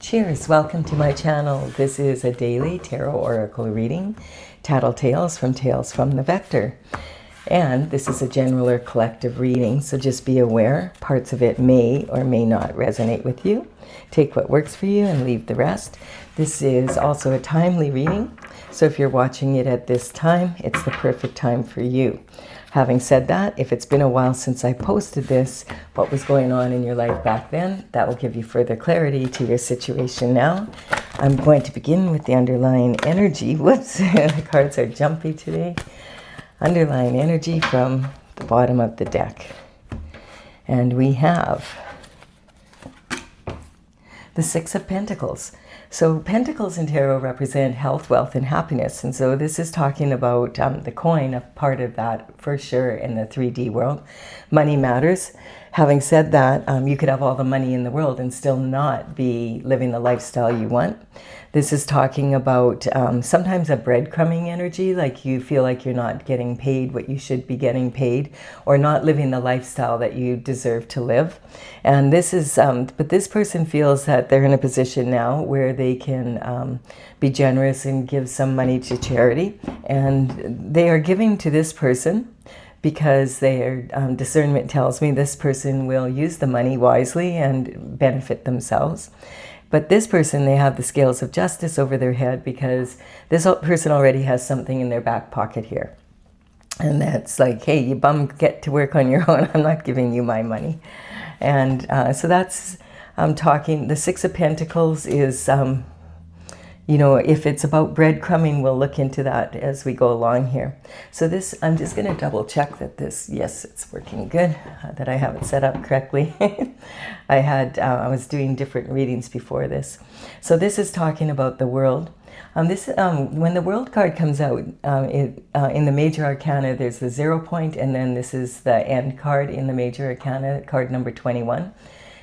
Cheers, welcome to my channel. This is a daily tarot oracle reading, Tattle Tales from the Vector. And this is a general or collective reading, so just be aware, parts of it may or may not resonate with you. Take what works for you and leave the rest. This is also a timely reading, so if you're watching it at this time, it's the perfect time for you. Having said that, if it's been a while since I posted this, what was going on in your life back then, that will give you further clarity to your situation now. I'm going to begin with the underlying energy. Whoops, the cards are jumpy today. Underlying energy from the bottom of the deck. And we have the Six of Pentacles. So pentacles in tarot represent health, wealth, and happiness. And so this is talking about the coin, a part of that for sure in the 3D world. Money matters. Having said that, you could have all the money in the world and still not be living the lifestyle you want. This is talking about sometimes a breadcrumbing energy, like you feel like you're not getting paid what you should be getting paid, or not living the lifestyle that you deserve to live. And this is, but this person feels that they're in a position now where they can be generous and give some money to charity. And they are giving to this person because their discernment tells me this person will use the money wisely and benefit themselves. But this person, they have the scales of justice over their head because this person already has something in their back pocket here. And that's like, hey, you bum, get to work on your own. I'm not giving you my money. And so that's talking. The Six of Pentacles is, you know, if it's about breadcrumbing, we'll look into that as we go along here. So this, I'm just going to double check that this, yes, it's working good, that I have it set up correctly. I was doing different readings before this. So this is talking about the world. When the world card comes out, in the major arcana, there's the 0 point, and then this is the end card in the major arcana, card number 21.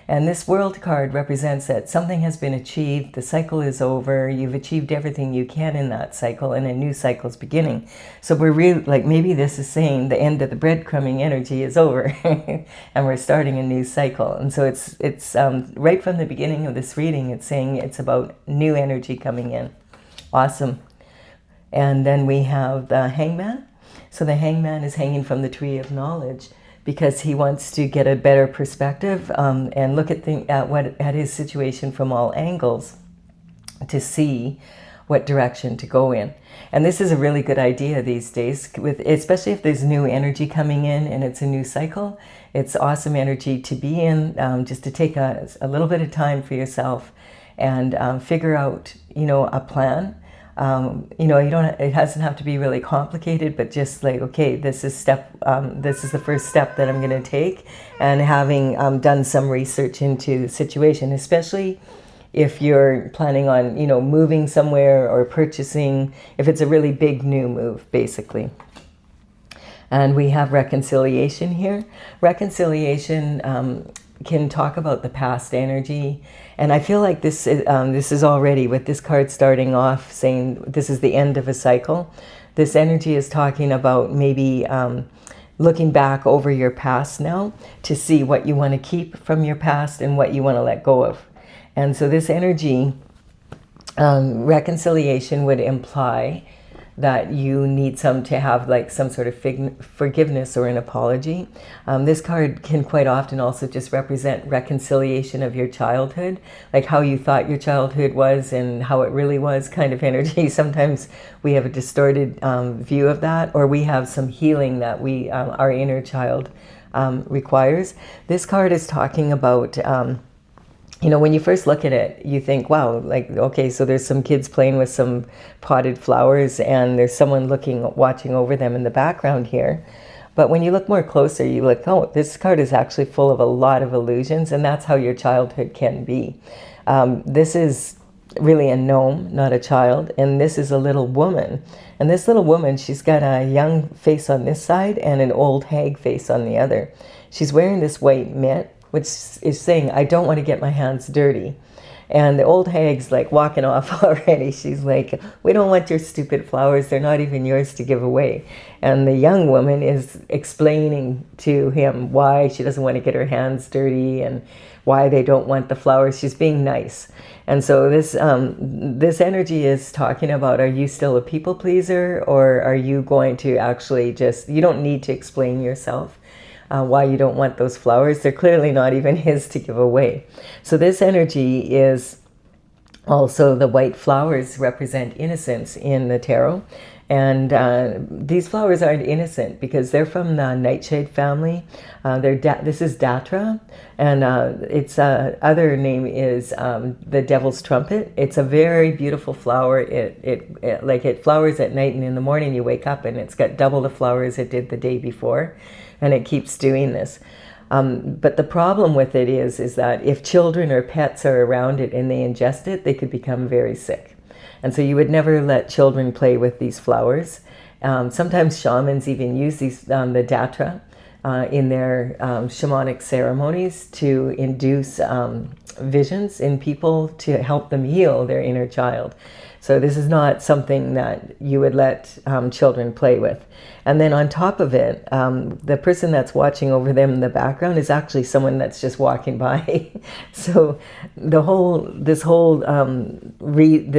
And this world card represents that something has been achieved, the cycle is over, you've achieved everything you can in that cycle, and a new cycle is beginning. So we're really, like, maybe this is saying the end of the breadcrumbing energy is over, and we're starting a new cycle. And so it's right from the beginning of this reading, it's saying it's about new energy coming in. Awesome. And then we have the Hangman. So the Hangman is hanging from the tree of knowledge, because he wants to get a better perspective and look at his situation from all angles to see what direction to go in. And this is a really good idea these days, especially if there's new energy coming in and it's a new cycle. It's awesome energy to be in, just to take a little bit of time for yourself and figure out, you know, a plan. You know, it doesn't have to be really complicated, but just like, okay, this is the first step that I'm going to take, and having done some research into the situation, especially if you're planning on, you know, moving somewhere or purchasing, if it's a really big new move, basically. And we have reconciliation here. Reconciliation can talk about the past energy, and I feel like this is already, with this card starting off saying this is the end of a cycle. This energy is talking about maybe looking back over your past now to see what you want to keep from your past and what you want to let go of. And so this energy, reconciliation, would imply that you need to have like some sort of forgiveness or an apology. This card can quite often also just represent reconciliation of your childhood, like how you thought your childhood was and how it really was kind of energy. Sometimes we have a distorted view of that, or we have some healing that our inner child requires. This card is talking about you know, when you first look at it, you think, wow, like, okay, so there's some kids playing with some potted flowers and there's someone watching over them in the background here. But when you look more closer, you look, oh, this card is actually full of a lot of illusions, and that's how your childhood can be. This is really a gnome, not a child, and this is a little woman. And this little woman, she's got a young face on this side and an old hag face on the other. She's wearing this white mitt, which is saying, I don't want to get my hands dirty. And the old hag's like walking off already. She's like, we don't want your stupid flowers. They're not even yours to give away. And the young woman is explaining to him why she doesn't want to get her hands dirty and why they don't want the flowers. She's being nice. And so this energy is talking about, are you still a people pleaser, or are you going to actually just, you don't need to explain yourself why you don't want those flowers. They're clearly not even his to give away. So this energy is also, the white flowers represent innocence in the tarot. And these flowers aren't innocent because they're from the nightshade family. This is Datra, and its other name is the devil's trumpet. It's a very beautiful flower. It flowers at night, and in the morning you wake up and it's got double the flowers it did the day before, and it keeps doing this. But the problem with it is that if children or pets are around it and they ingest it, they could become very sick. And so you would never let children play with these flowers. Sometimes shamans even use the datra in their shamanic ceremonies to induce visions in people to help them heal their inner child. So this is not something that you would let children play with. And then on top of it, the person that's watching over them in the background is actually someone that's just walking by. So this whole read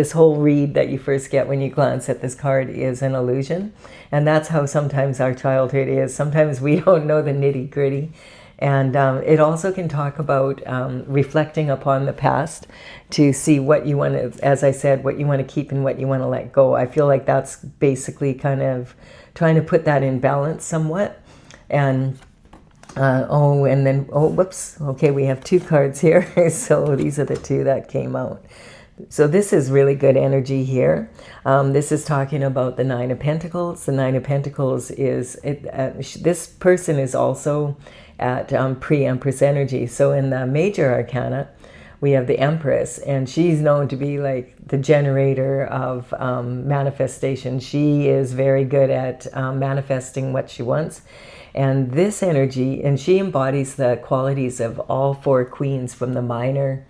that you first get when you glance at this card is an illusion. And that's how sometimes our childhood is. Sometimes we don't know the nitty-gritty. And it also can talk about reflecting upon the past to see what you want to, as I said, what you want to keep and what you want to let go. I feel like that's basically kind of trying to put that in balance somewhat. And whoops, okay, we have two cards here. So these are the two that came out. So this is really good energy here. This is talking about the Nine of Pentacles. The Nine of Pentacles is, this person is also at pre-Empress energy. So in the major arcana, we have the Empress, and she's known to be like the generator of manifestation. She is very good at manifesting what she wants. And this energy, and she embodies the qualities of all four queens from the minor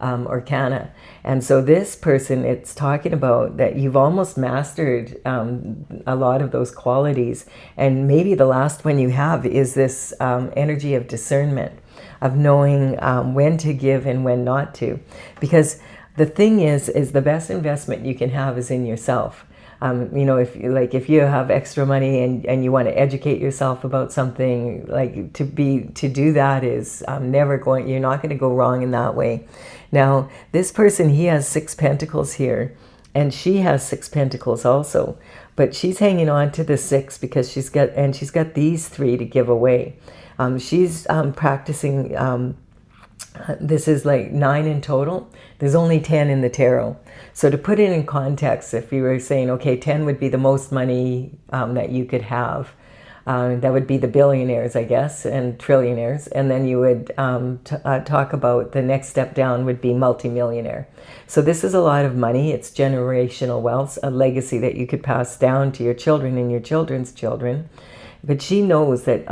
arcana. And so this person, it's talking about that you've almost mastered a lot of those qualities. And maybe the last one you have is this energy of discernment, of knowing when to give and when not to. Because the thing is the best investment you can have is in yourself. If you have extra money and you want to educate yourself about something, like to do that is you're not going to go wrong in that way. Now, this person, he has 6 pentacles here, and she has 6 pentacles also, but she's hanging on to the 6 because she's got these 3 to give away. She's practicing. This is like 9 in total. There's only 10 in the tarot. So to put it in context, if you were saying, okay, 10 would be the most money that you could have, that would be the billionaires, I guess, and trillionaires. And then you would talk about the next step down would be multimillionaire. So this is a lot of money. It's generational wealth, a legacy that you could pass down to your children and your children's children. But she knows that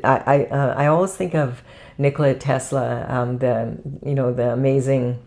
I always think of Nikola Tesla, the amazing.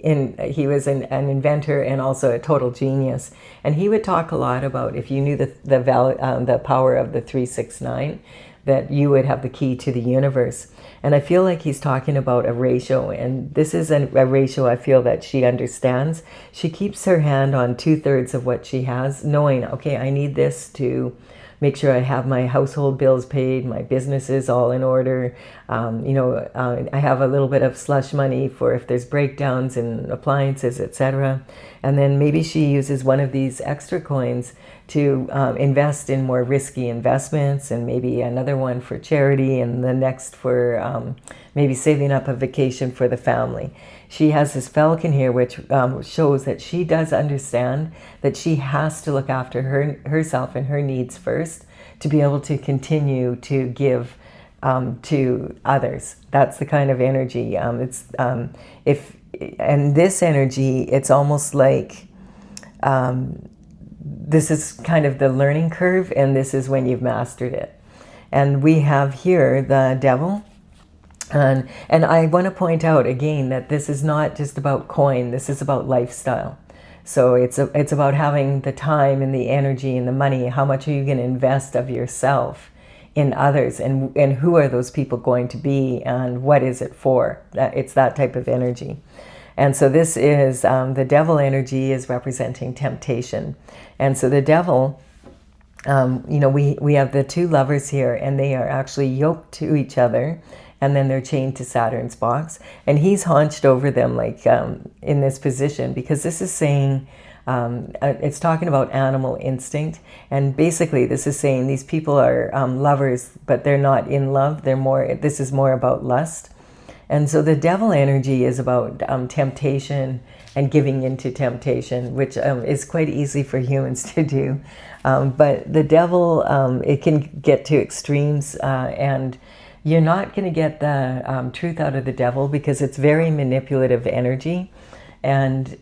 He was an inventor and also a total genius, and he would talk a lot about, if you knew the power of the 369, that you would have the key to the universe. And I feel like he's talking about a ratio, and this is a ratio I feel that she understands. She keeps her hand on 2/3 of what she has, knowing, okay, I need this to make sure I have my household bills paid, my business is all in order. I have a little bit of slush money for if there's breakdowns in appliances, etc. And then maybe she uses one of these extra coins to invest in more risky investments, and maybe another one for charity, and the next for maybe saving up a vacation for the family. She has this falcon here, which shows that she does understand that she has to look after herself and her needs first to be able to continue to give to others. That's the kind of energy. And this energy, it's almost like this is kind of the learning curve, and this is when you've mastered it. And we have here the devil. And I want to point out again that this is not just about coin, this is about lifestyle. So it's about having the time and the energy and the money. How much are you going to invest of yourself in others, and who are those people going to be, and what is it for? It's that type of energy. And so this is the devil energy is representing temptation. And so the devil, we have the two lovers here, and they are actually yoked to each other, and then they're chained to Saturn's box, and he's hunched over them like in this position, because this is saying, it's talking about animal instinct, and basically this is saying these people are lovers, but they're not in love. This is more about lust. And so the devil energy is about temptation and giving into temptation, which is quite easy for humans to do. But the devil, it can get to extremes, and you're not going to get the truth out of the devil, because it's very manipulative energy. And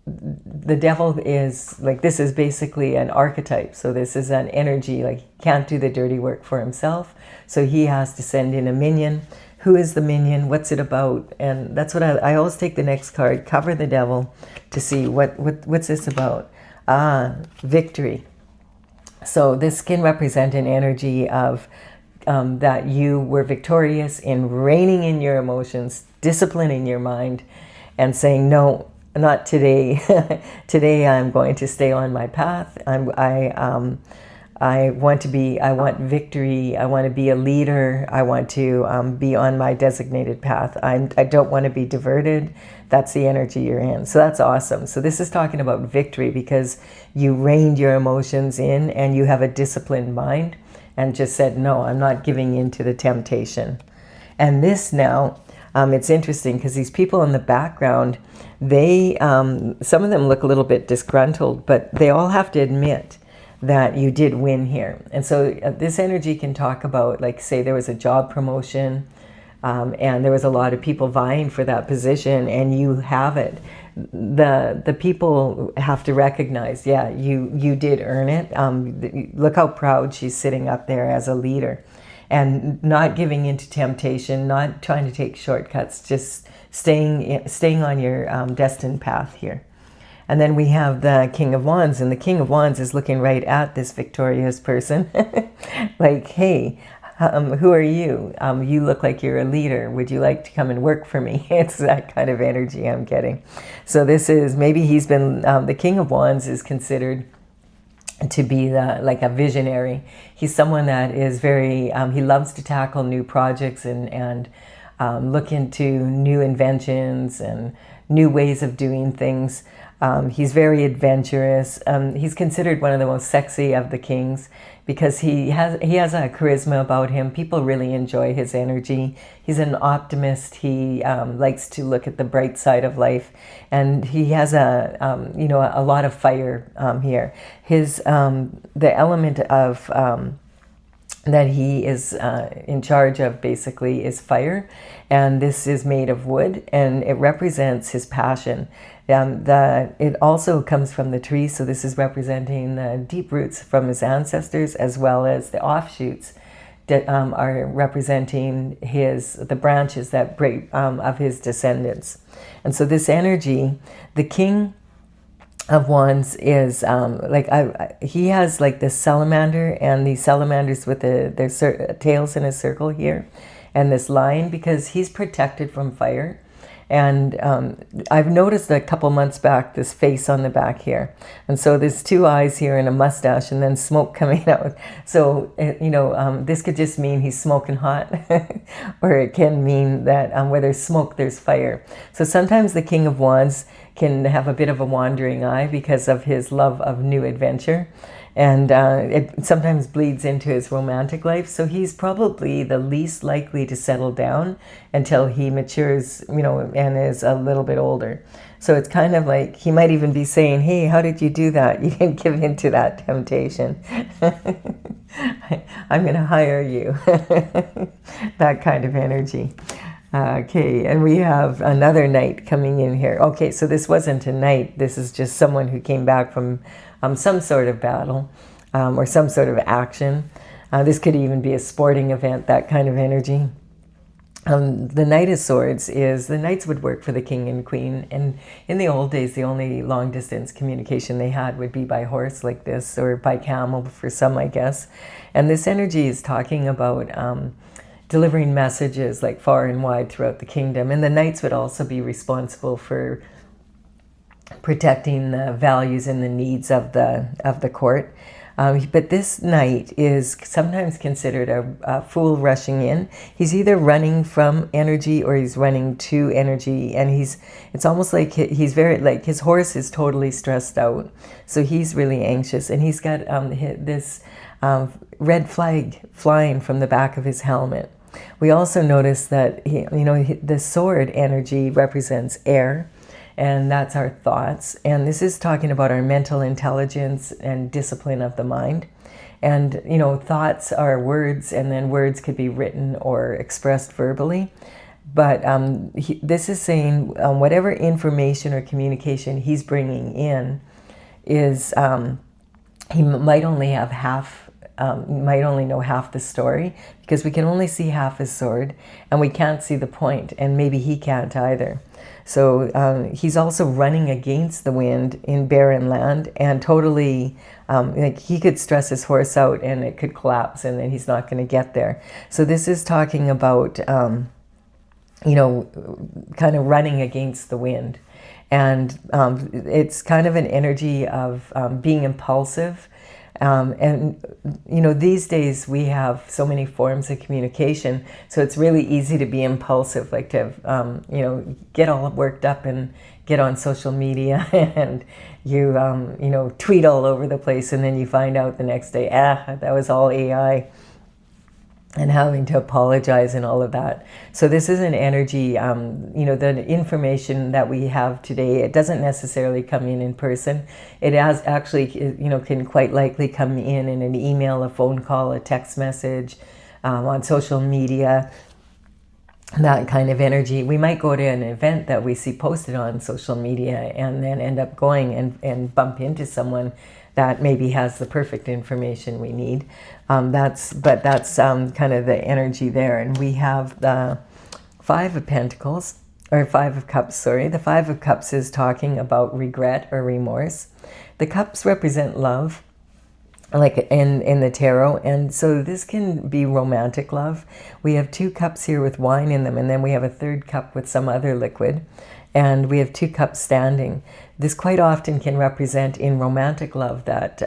the devil is like, this is basically an archetype. So this is an energy, like, he can't do the dirty work for himself. So he has to send in a minion. Who is the minion? What's it about? And that's what I always take the next card, cover the devil, to see what's this about. Victory. So this can represent an energy of that you were victorious in reining in your emotions, disciplining your mind, and saying, no, not today. Today I'm going to stay on my path. I want victory. I want to be a leader. I want to be on my designated path. I don't want to be diverted. That's the energy you're in. So that's awesome. So this is talking about victory, because you reined your emotions in and you have a disciplined mind and just said, no, I'm not giving in to the temptation. And this now, it's interesting, because these people in the background, they, some of them look a little bit disgruntled, but they all have to admit that you did win here. And so this energy can talk about, like, say there was a job promotion, and there was a lot of people vying for that position, and you have it. The people have to recognize, yeah, you did earn it. Look how proud she's sitting up there as a leader, and not giving into temptation, not trying to take shortcuts, just staying on your destined path here. And then we have the King of Wands, and the King of Wands is looking right at this victorious person. Like, hey, who are you? You look like you're a leader. Would you like to come and work for me? It's that kind of energy I'm getting. So this is, maybe he's been, the King of Wands is considered to be like a visionary. He's someone that is very, he loves to tackle new projects and look into new inventions and new ways of doing things. He's very adventurous. He's considered one of the most sexy of the kings, because he has a charisma about him. People really enjoy his energy. He's an optimist. He likes to look at the bright side of life, and he has a lot of fire here. His the element of that he is in charge of basically is fire, and this is made of wood, and it represents his passion. It also comes from the tree, so this is representing the deep roots from his ancestors, as well as the offshoots that are representing the branches that break of his descendants. And so this energy, the King of Wands is he has like this salamander, and these salamanders with their tails in a circle here, and this lion, because he's protected from fire. And I've noticed a couple months back this face on the back here, and so there's two eyes here and a mustache, and then smoke coming out. So this could just mean he's smoking hot, or it can mean that where there's smoke, there's fire. So sometimes the King of Wands can have a bit of a wandering eye because of his love of new adventure. And it sometimes bleeds into his romantic life. So he's probably the least likely to settle down until he matures, and is a little bit older. So it's kind of like he might even be saying, hey, how did you do that? You didn't give in to that temptation. I'm going to hire you. That kind of energy. Okay, and we have another knight coming in here. Okay, so this wasn't a knight. This is just someone who came back from some sort of battle or some sort of action. This could even be a sporting event, that kind of energy. The Knight of Swords is, the knights would work for the king and queen, and in the old days the only long distance communication they had would be by horse like this, or by camel for some, I guess. And this energy is talking about delivering messages like far and wide throughout the kingdom. And the knights would also be responsible for protecting the values and the needs of the court. But this knight is sometimes considered a fool rushing in. He's either running from energy or he's running to energy, and it's almost like he's very, like his horse is totally stressed out, so he's really anxious, and he's got this red flag flying from the back of his helmet. We also notice that the sword energy represents air, and that's our thoughts. And this is talking about our mental intelligence and discipline of the mind. And, thoughts are words, and then words could be written or expressed verbally. But this is saying whatever information or communication he's bringing in is, he might only have might only know half the story, because we can only see half his sword and we can't see the point, and maybe he can't either. So he's also running against the wind in barren land, and totally, like he could stress his horse out and it could collapse, and then he's not going to get there. So this is talking about, kind of running against the wind. And it's kind of an energy of being impulsive. And these days we have so many forms of communication, so it's really easy to be impulsive, like to get all worked up and get on social media and you tweet all over the place, and then you find out the next day, that was all AI, and having to apologize and all of that. So this is an energy, the information that we have today, it doesn't necessarily come in person. It has actually, can quite likely come in an email, a phone call, a text message, on social media, that kind of energy. We might go to an event that we see posted on social media and then end up going and bump into someone that maybe has the perfect information we need. That's kind of the energy there. And we have the Five of Pentacles, or Five of Cups, sorry. The Five of Cups is talking about regret or remorse. The cups represent love, like in the tarot, and so this can be romantic love. We have two cups here with wine in them, and then we have a third cup with some other liquid, and we have two cups standing. This quite often can represent in romantic love that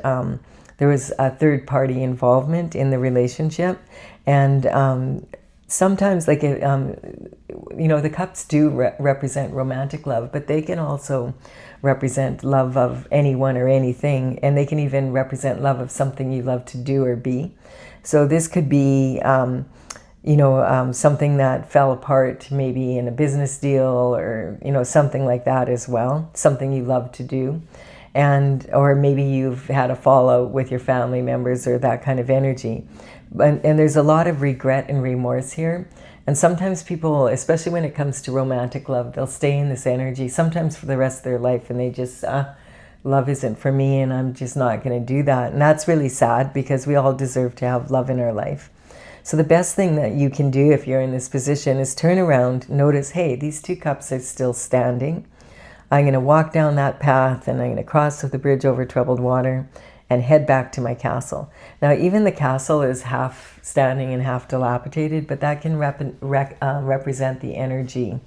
there was a third party involvement in the relationship, and sometimes, like the cups do represent romantic love, but they can also represent love of anyone or anything, and they can even represent love of something you love to do or be. So this could be something that fell apart, maybe in a business deal, or something like that as well, something you love to do, or maybe you've had a fallout with your family members, or that kind of energy. And there's a lot of regret and remorse here. And sometimes people, especially when it comes to romantic love, they'll stay in this energy sometimes for the rest of their life, and they just, love isn't for me, and I'm just not going to do that. And that's really sad, because we all deserve to have love in our life. So the best thing that you can do if you're in this position is turn around, notice, hey, these two cups are still standing. I'm going to walk down that path, and I'm going to cross the bridge over troubled water and head back to my castle. Now, even the castle is half standing and half dilapidated, but that can represent the energy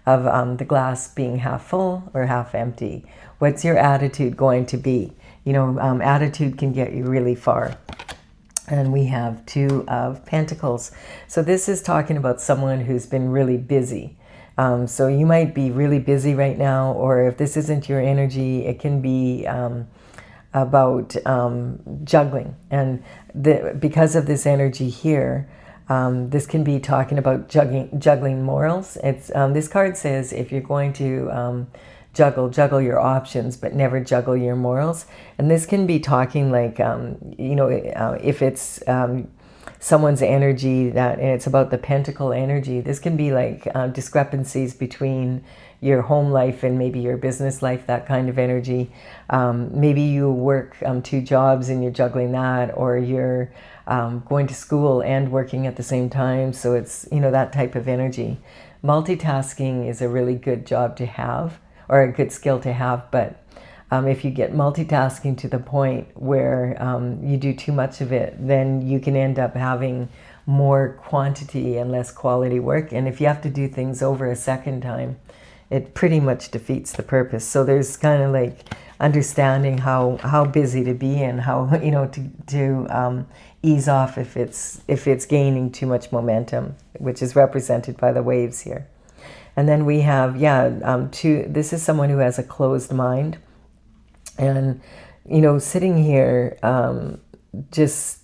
of the glass being half full or half empty. What's your attitude going to be? Attitude can get you really far. And we have Two of Pentacles. So this is talking about someone who's been really busy. So you might be really busy right now, or if this isn't your energy, it can be about juggling. And because of this energy here, this can be talking about juggling morals. This card says if you're going to juggle your options, but never juggle your morals. And this can be talking like, if it's someone's energy, and it's about the pentacle energy. This can be like discrepancies between your home life and maybe your business life, that kind of energy. Maybe you work 2 jobs and you're juggling that, or you're going to school and working at the same time. So it's, that type of energy. Multitasking is a really good job to have, or a good skill to have, but if you get multitasking to the point where you do too much of it, then you can end up having more quantity and less quality work. And if you have to do things over a second time, it pretty much defeats the purpose. So there's kind of like understanding how busy to be and how, to ease off if it's gaining too much momentum, which is represented by the waves here. And then we have, this is someone who has a closed mind. And, sitting here just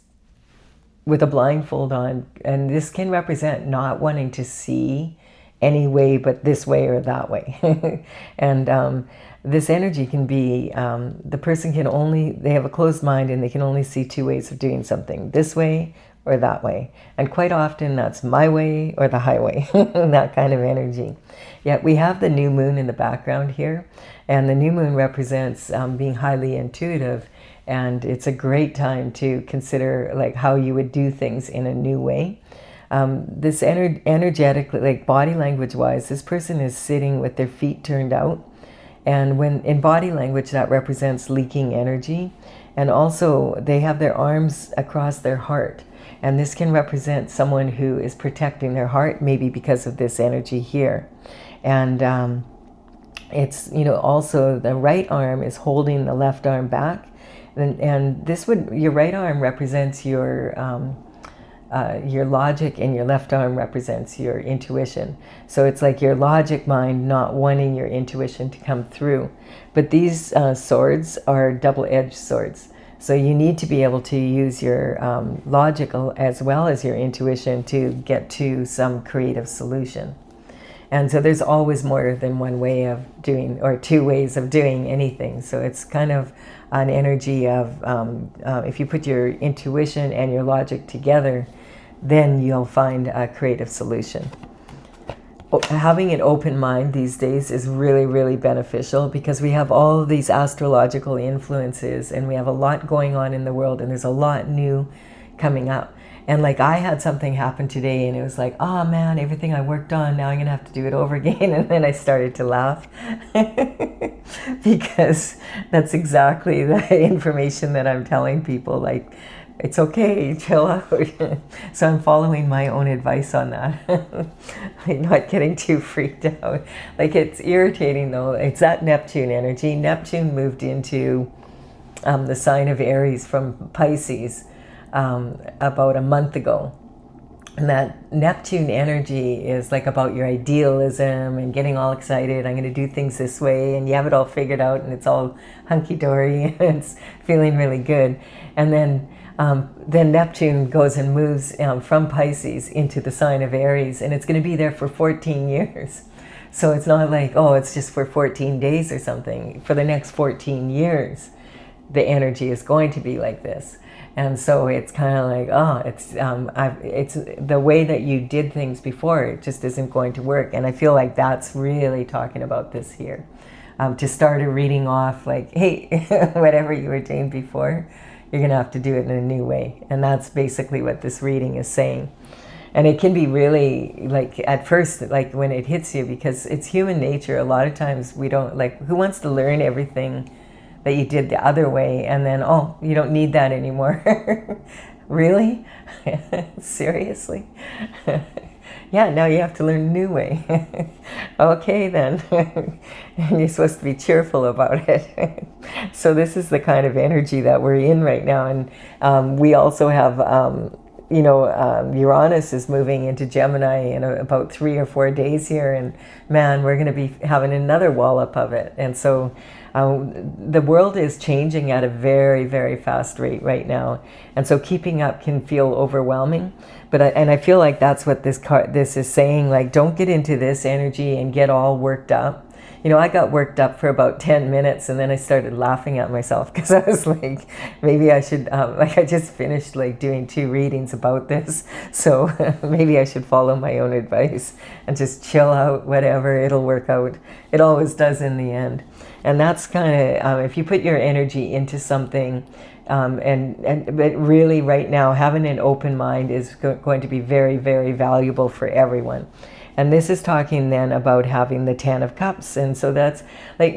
with a blindfold on, and this can represent not wanting to see any way but this way or that way. And this energy can be, the person they have a closed mind and they can only see 2 ways of doing something, this way or that way. And quite often that's my way or the highway, that kind of energy. Yet we have the new moon in the background here, and the new moon represents being highly intuitive, and it's a great time to consider like how you would do things in a new way. This energetically, like body language wise, this person is sitting with their feet turned out, and when in body language that represents leaking energy. And also they have their arms across their heart, and this can represent someone who is protecting their heart, maybe because of this energy here. And it's, also the right arm is holding the left arm back, and your right arm represents your logic, and your left arm represents your intuition. So it's like your logic mind not wanting your intuition to come through. But these swords are double-edged swords. So you need to be able to use your logical as well as your intuition to get to some creative solution. And so there's always more than one way of doing, or 2 ways of doing anything. So it's kind of an energy of, if you put your intuition and your logic together, then you'll find a creative solution. Having an open mind these days is really, really beneficial, because we have all of these astrological influences, and we have a lot going on in the world, and there's a lot new coming up. And like I had something happen today, and it was like, oh man, everything I worked on, now I'm gonna have to do it over again. And then I started to laugh because that's exactly the information that I'm telling people, like, it's okay, chill out. So I'm following my own advice on that. I'm not getting too freaked out. Like, it's irritating though. It's that Neptune energy. Neptune moved into the sign of Aries from Pisces about a month ago. And that Neptune energy is like about your idealism and getting all excited. I'm going to do things this way, and you have it all figured out, and it's all hunky-dory, and it's feeling really good. And then Neptune goes and moves from Pisces into the sign of Aries, and it's going to be there for 14 years. So it's not like, oh, it's just for 14 days or something. For the next 14 years, the energy is going to be like this. And so it's kind of like, oh, it's the way that you did things before, it just isn't going to work. And I feel like that's really talking about this here. To start a reading off like, hey, whatever you were doing before, you're going to have to do it in a new way. And that's basically what this reading is saying. And it can be really, like, at first, like, when it hits you, because it's human nature. A lot of times we don't, like, who wants to learn everything that you did the other way, and then, oh, you don't need that anymore. Really? Seriously? Yeah, now you have to learn a new way. Okay, then. And you're supposed to be cheerful about it. So this is the kind of energy that we're in right now. And we also have, Uranus is moving into Gemini in about 3 or 4 days here. And man, we're going to be having another wallop of it. And so the world is changing at a very, very fast rate right now. And so keeping up can feel overwhelming. But I feel like that's what this is saying. Like, don't get into this energy and get all worked up. I got worked up for about 10 minutes, and then I started laughing at myself because I was like, maybe I should, like I just finished like doing 2 readings about this. So maybe I should follow my own advice and just chill out, whatever, it'll work out. It always does in the end. And that's kind of, if you put your energy into something, but really right now, having an open mind is going to be very, very valuable for everyone. And this is talking then about having the 10 of Cups. And so that's like,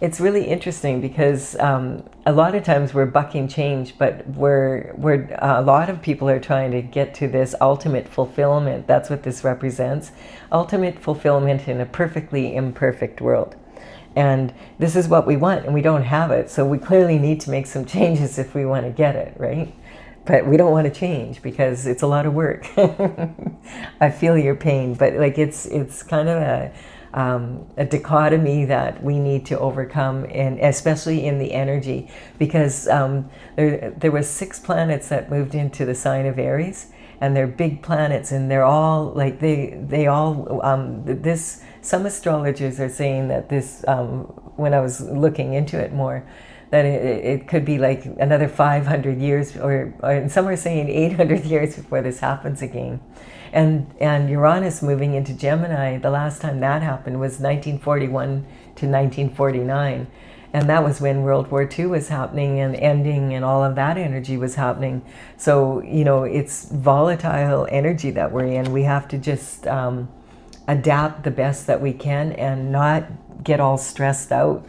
it's really interesting because a lot of times we're bucking change, but we're a lot of people are trying to get to this ultimate fulfillment. That's what this represents. Ultimate fulfillment in a perfectly imperfect world. And this is what we want, and we don't have it. So we clearly need to make some changes if we want to get it, right? But we don't want to change because it's a lot of work. I feel your pain, but like it's kind of a dichotomy that we need to overcome, and especially in the energy, because there was 6 planets that moved into the sign of Aries, and they're big planets, and they're all like they all this. Some astrologers are saying that this, when I was looking into it more, that it could be like another 500 years, or some are saying 800 years before this happens again. And Uranus moving into Gemini, the last time that happened was 1941 to 1949. And that was when World War II was happening and ending, and all of that energy was happening. So, it's volatile energy that we're in. We have to just adapt the best that we can and not get all stressed out,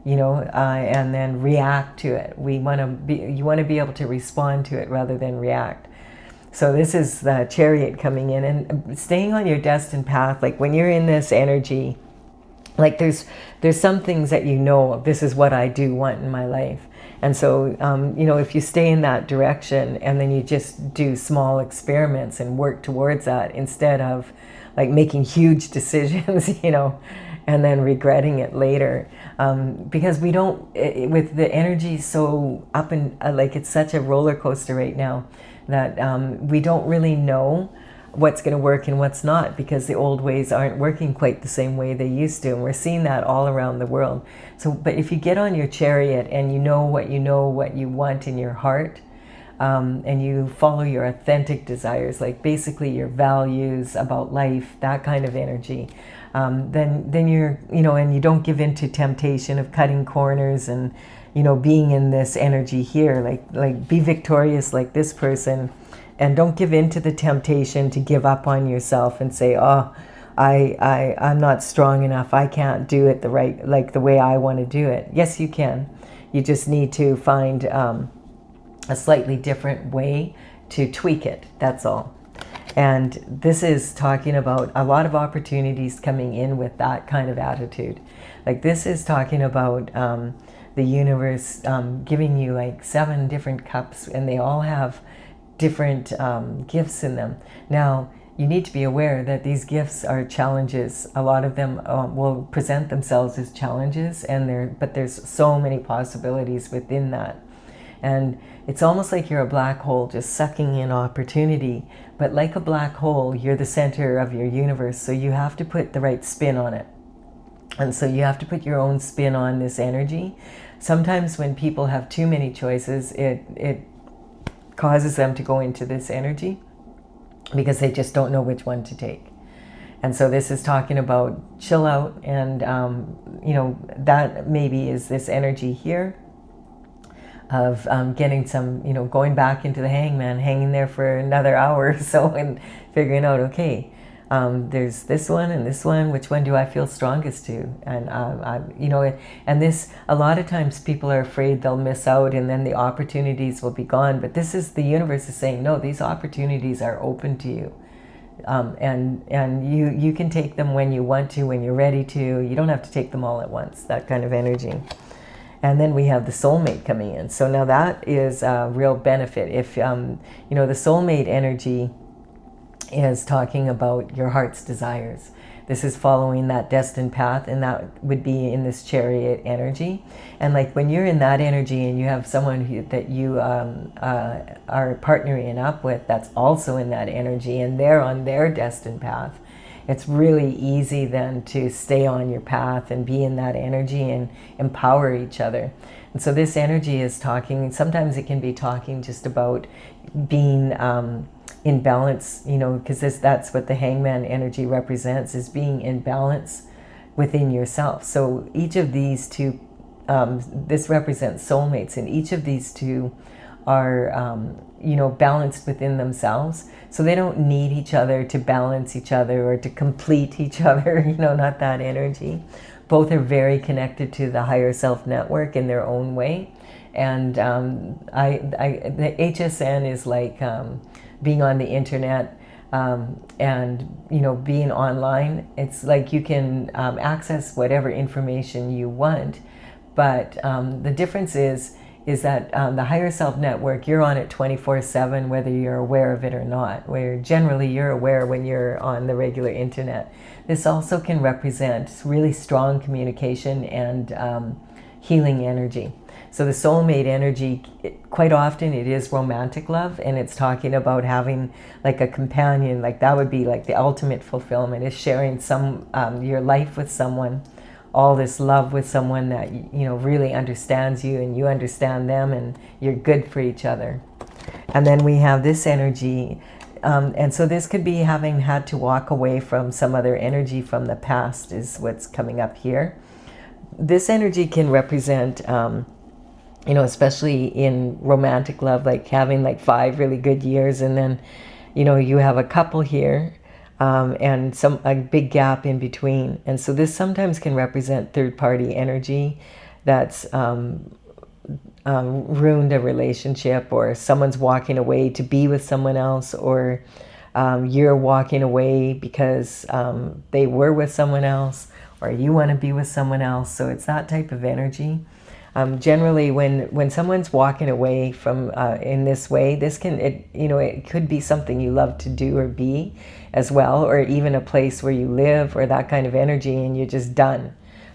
and then react to it. You want to be able to respond to it rather than react. So this is the Chariot coming in and staying on your destined path. Like when you're in this energy, like there's some things that this is what I do want in my life. And so, if you stay in that direction and then you just do small experiments and work towards that instead of like making huge decisions, and then regretting it later. Because we don't, with the energy so up and like it's such a roller coaster right now that we don't really know what's going to work and what's not, because the old ways aren't working quite the same way they used to. And we're seeing that all around the world. So, but if you get on your chariot and you know what you want in your heart, and you follow your authentic desires, like basically your values about life, that kind of energy, then you're, and you don't give in to temptation of cutting corners and, being in this energy here, like be victorious like this person, and don't give in to the temptation to give up on yourself and say, oh, I'm not strong enough, I can't do it the way I want to do it. Yes, you can. You just need to find a slightly different way to tweak it, that's all. And this is talking about a lot of opportunities coming in with that kind of attitude. Like this is talking about the universe giving you like 7 different cups, and they all have different gifts in them. Now, you need to be aware that these gifts are challenges. A lot of them will present themselves as challenges, but there's so many possibilities within that. And it's almost like you're a black hole just sucking in opportunity. But like a black hole, you're the center of your universe, so you have to put the right spin on it. And so you have to put your own spin on this energy. Sometimes when people have too many choices, it causes them to go into this energy because they just don't know which one to take. And so this is talking about chill out, and that maybe is this energy here of getting some, going back into the hangman, hanging there for another hour or so and figuring out, okay, there's this one and this one, which one do I feel strongest to? And, and this, a lot of times people are afraid they'll miss out and then the opportunities will be gone. But this is, the universe is saying, no, these opportunities are open to you. And you can take them when you want to, when you're ready to. You don't have to take them all at once, that kind of energy. And then we have the soulmate coming in. So now that is a real benefit. If, the soulmate energy is talking about your heart's desires. This is following that destined path, and that would be in this chariot energy. And like when you're in that energy and you have someone that you are partnering up with that's also in that energy and they're on their destined path, it's really easy then to stay on your path and be in that energy and empower each other. And so this energy is talking, sometimes it can be talking just about being in balance, you know, because that's what the hangman energy represents, is being in balance within yourself. So each of these two, this represents soulmates, and each of these two are, you know, balanced within themselves. So they don't need each other to balance each other or to complete each other, you know, not that energy. Both are very connected to the higher self network in their own way. And the HSN is like being on the internet and, you know, being online. It's like you can access whatever information you want, but the difference is that the higher self network, you're on it 24/7, whether you're aware of it or not, where generally you're aware when you're on the regular internet. This also can represent really strong communication and healing energy. So the soulmate energy, quite often it is romantic love, and it's talking about having like a companion, like that would be like the ultimate fulfillment, is sharing your life with someone, all this love with someone that, you know, really understands you and you understand them, and you're good for each other. And then we have this energy, and so this could be having had to walk away from some other energy from the past, is what's coming up here. This energy can represent, you know, especially in romantic love, like having like 5 really good years, and then, you know, you have a couple here, and a big gap in between. And so this sometimes can represent third-party energy that's ruined a relationship, or someone's walking away to be with someone else, or you're walking away because they were with someone else, or you want to be with someone else. So it's that type of energy. Generally, when someone's walking away from in this way, it could be something you love to do or be as well, or even a place where you live, or that kind of energy, and you're just done.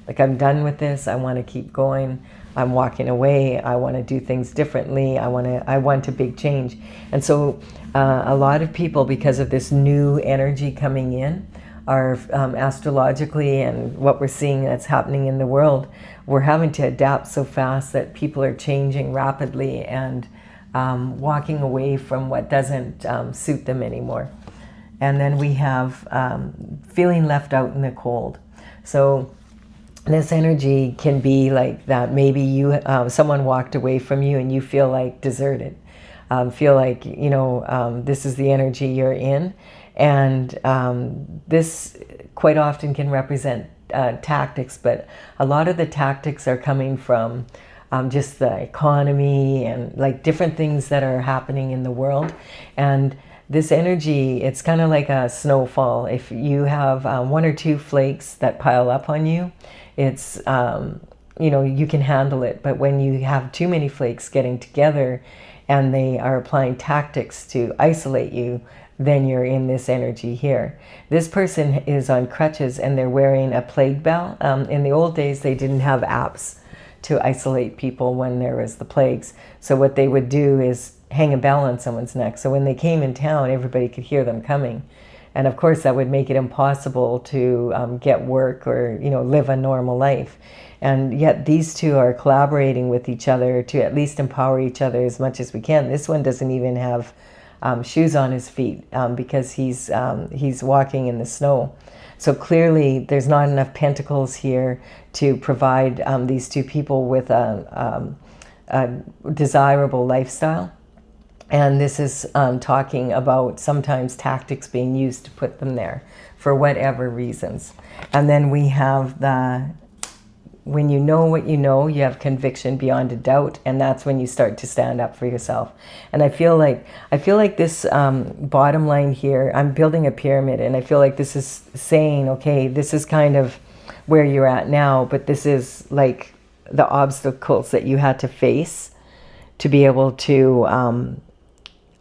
Like, I'm done with this. I want to keep going. I'm walking away. I want to do things differently. I want a big change. And so a lot of people, because of this new energy coming in, are astrologically, and what we're seeing that's happening in the world, we're having to adapt so fast that people are changing rapidly and walking away from what doesn't suit them anymore. And then we have feeling left out in the cold. So this energy can be like that. Maybe someone walked away from you and you feel like deserted. Feel like, you know, this is the energy you're in. And this quite often can represent tactics, but a lot of the tactics are coming from just the economy and like different things that are happening in the world. And this energy, it's kind of like a snowfall. If you have 1 or 2 flakes that pile up on you, it's, you know, you can handle it. But when you have too many flakes getting together and they are applying tactics to isolate you, then you're in this energy here. This person is on crutches and they're wearing a plague bell. In the old days, they didn't have apps to isolate people when there was the plagues. So what they would do is hang a bell on someone's neck. So when they came in town, everybody could hear them coming. And of course, that would make it impossible to get work or, you know, live a normal life. And yet these two are collaborating with each other to at least empower each other as much as we can. This one doesn't even have shoes on his feet because he's walking in the snow. So clearly there's not enough pentacles here to provide these two people with a desirable lifestyle. And this is talking about sometimes tactics being used to put them there for whatever reasons. And then we have when you know what you know, you have conviction beyond a doubt, and that's when you start to stand up for yourself. And I feel like this bottom line here, I'm building a pyramid, and I feel like this is saying, okay, this is kind of where you're at now, but this is like the obstacles that you had to face to be able to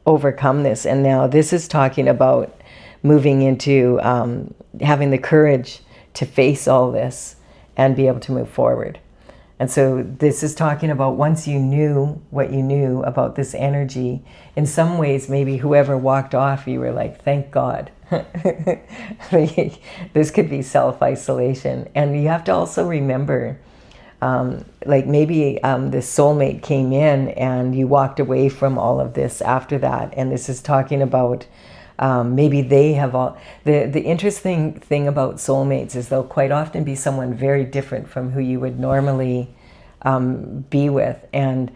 overcome this. And now this is talking about moving into having the courage to face all this and be able to move forward. And so this is talking about once you knew what you knew about this energy, in some ways, maybe whoever walked off, you were like, thank God. This could be self-isolation. And you have to also remember, like maybe this soulmate came in and you walked away from all of this after that. And this is talking about maybe they have all... The interesting thing about soulmates is they'll quite often be someone very different from who you would normally be with. And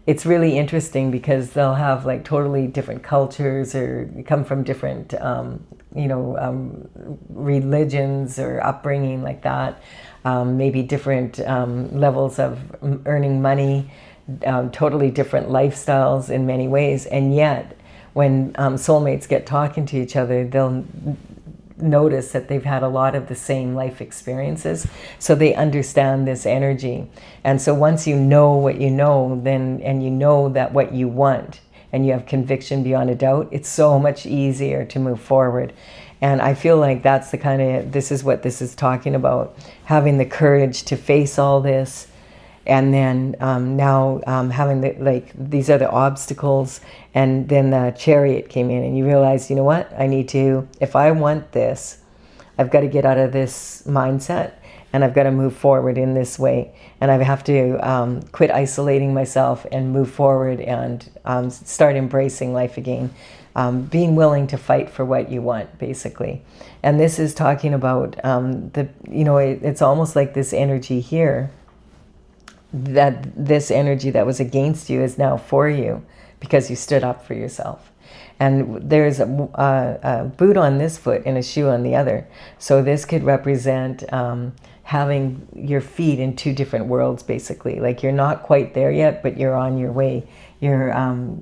it's really interesting because they'll have like totally different cultures or come from different, religions or upbringing like that. Maybe different levels of earning money, totally different lifestyles in many ways. And yet, when soulmates get talking to each other, they'll notice that they've had a lot of the same life experiences, so they understand this energy. And so once you know what you know, then, and you know that what you want, and you have conviction beyond a doubt, it's so much easier to move forward. And I feel like that's the kind of, this is what this is talking about, having the courage to face all this. And then now having the, like, these are the obstacles. And then the Chariot came in and you realize, you know what, I need to, if I want this, I've got to get out of this mindset and I've got to move forward in this way. And I have to quit isolating myself and move forward and start embracing life again. Being willing to fight for what you want, basically. And this is talking about it's almost like this energy here, that this energy that was against you is now for you because you stood up for yourself. And there's a boot on this foot and a shoe on the other. So this could represent having your feet in two different worlds, basically. Like you're not quite there yet, but you're on your way. You're,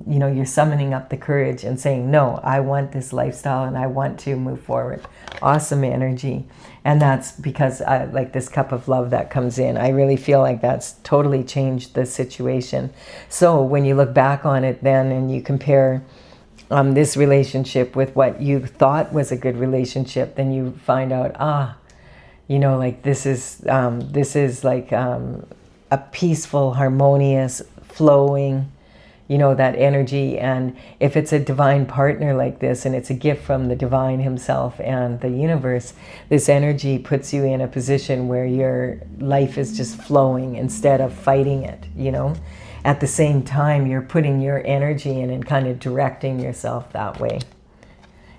you're summoning up the courage and saying, no, I want this lifestyle and I want to move forward. Awesome energy. And that's because like this cup of love that comes in, I really feel like that's totally changed the situation. So when you look back on it then and you compare this relationship with what you thought was a good relationship, then you find out, like this is like a peaceful, harmonious, flowing, that energy. And if it's a divine partner like this, and it's a gift from the divine himself and the universe, this energy puts you in a position where your life is just flowing instead of fighting it, At the same time, you're putting your energy in and kind of directing yourself that way.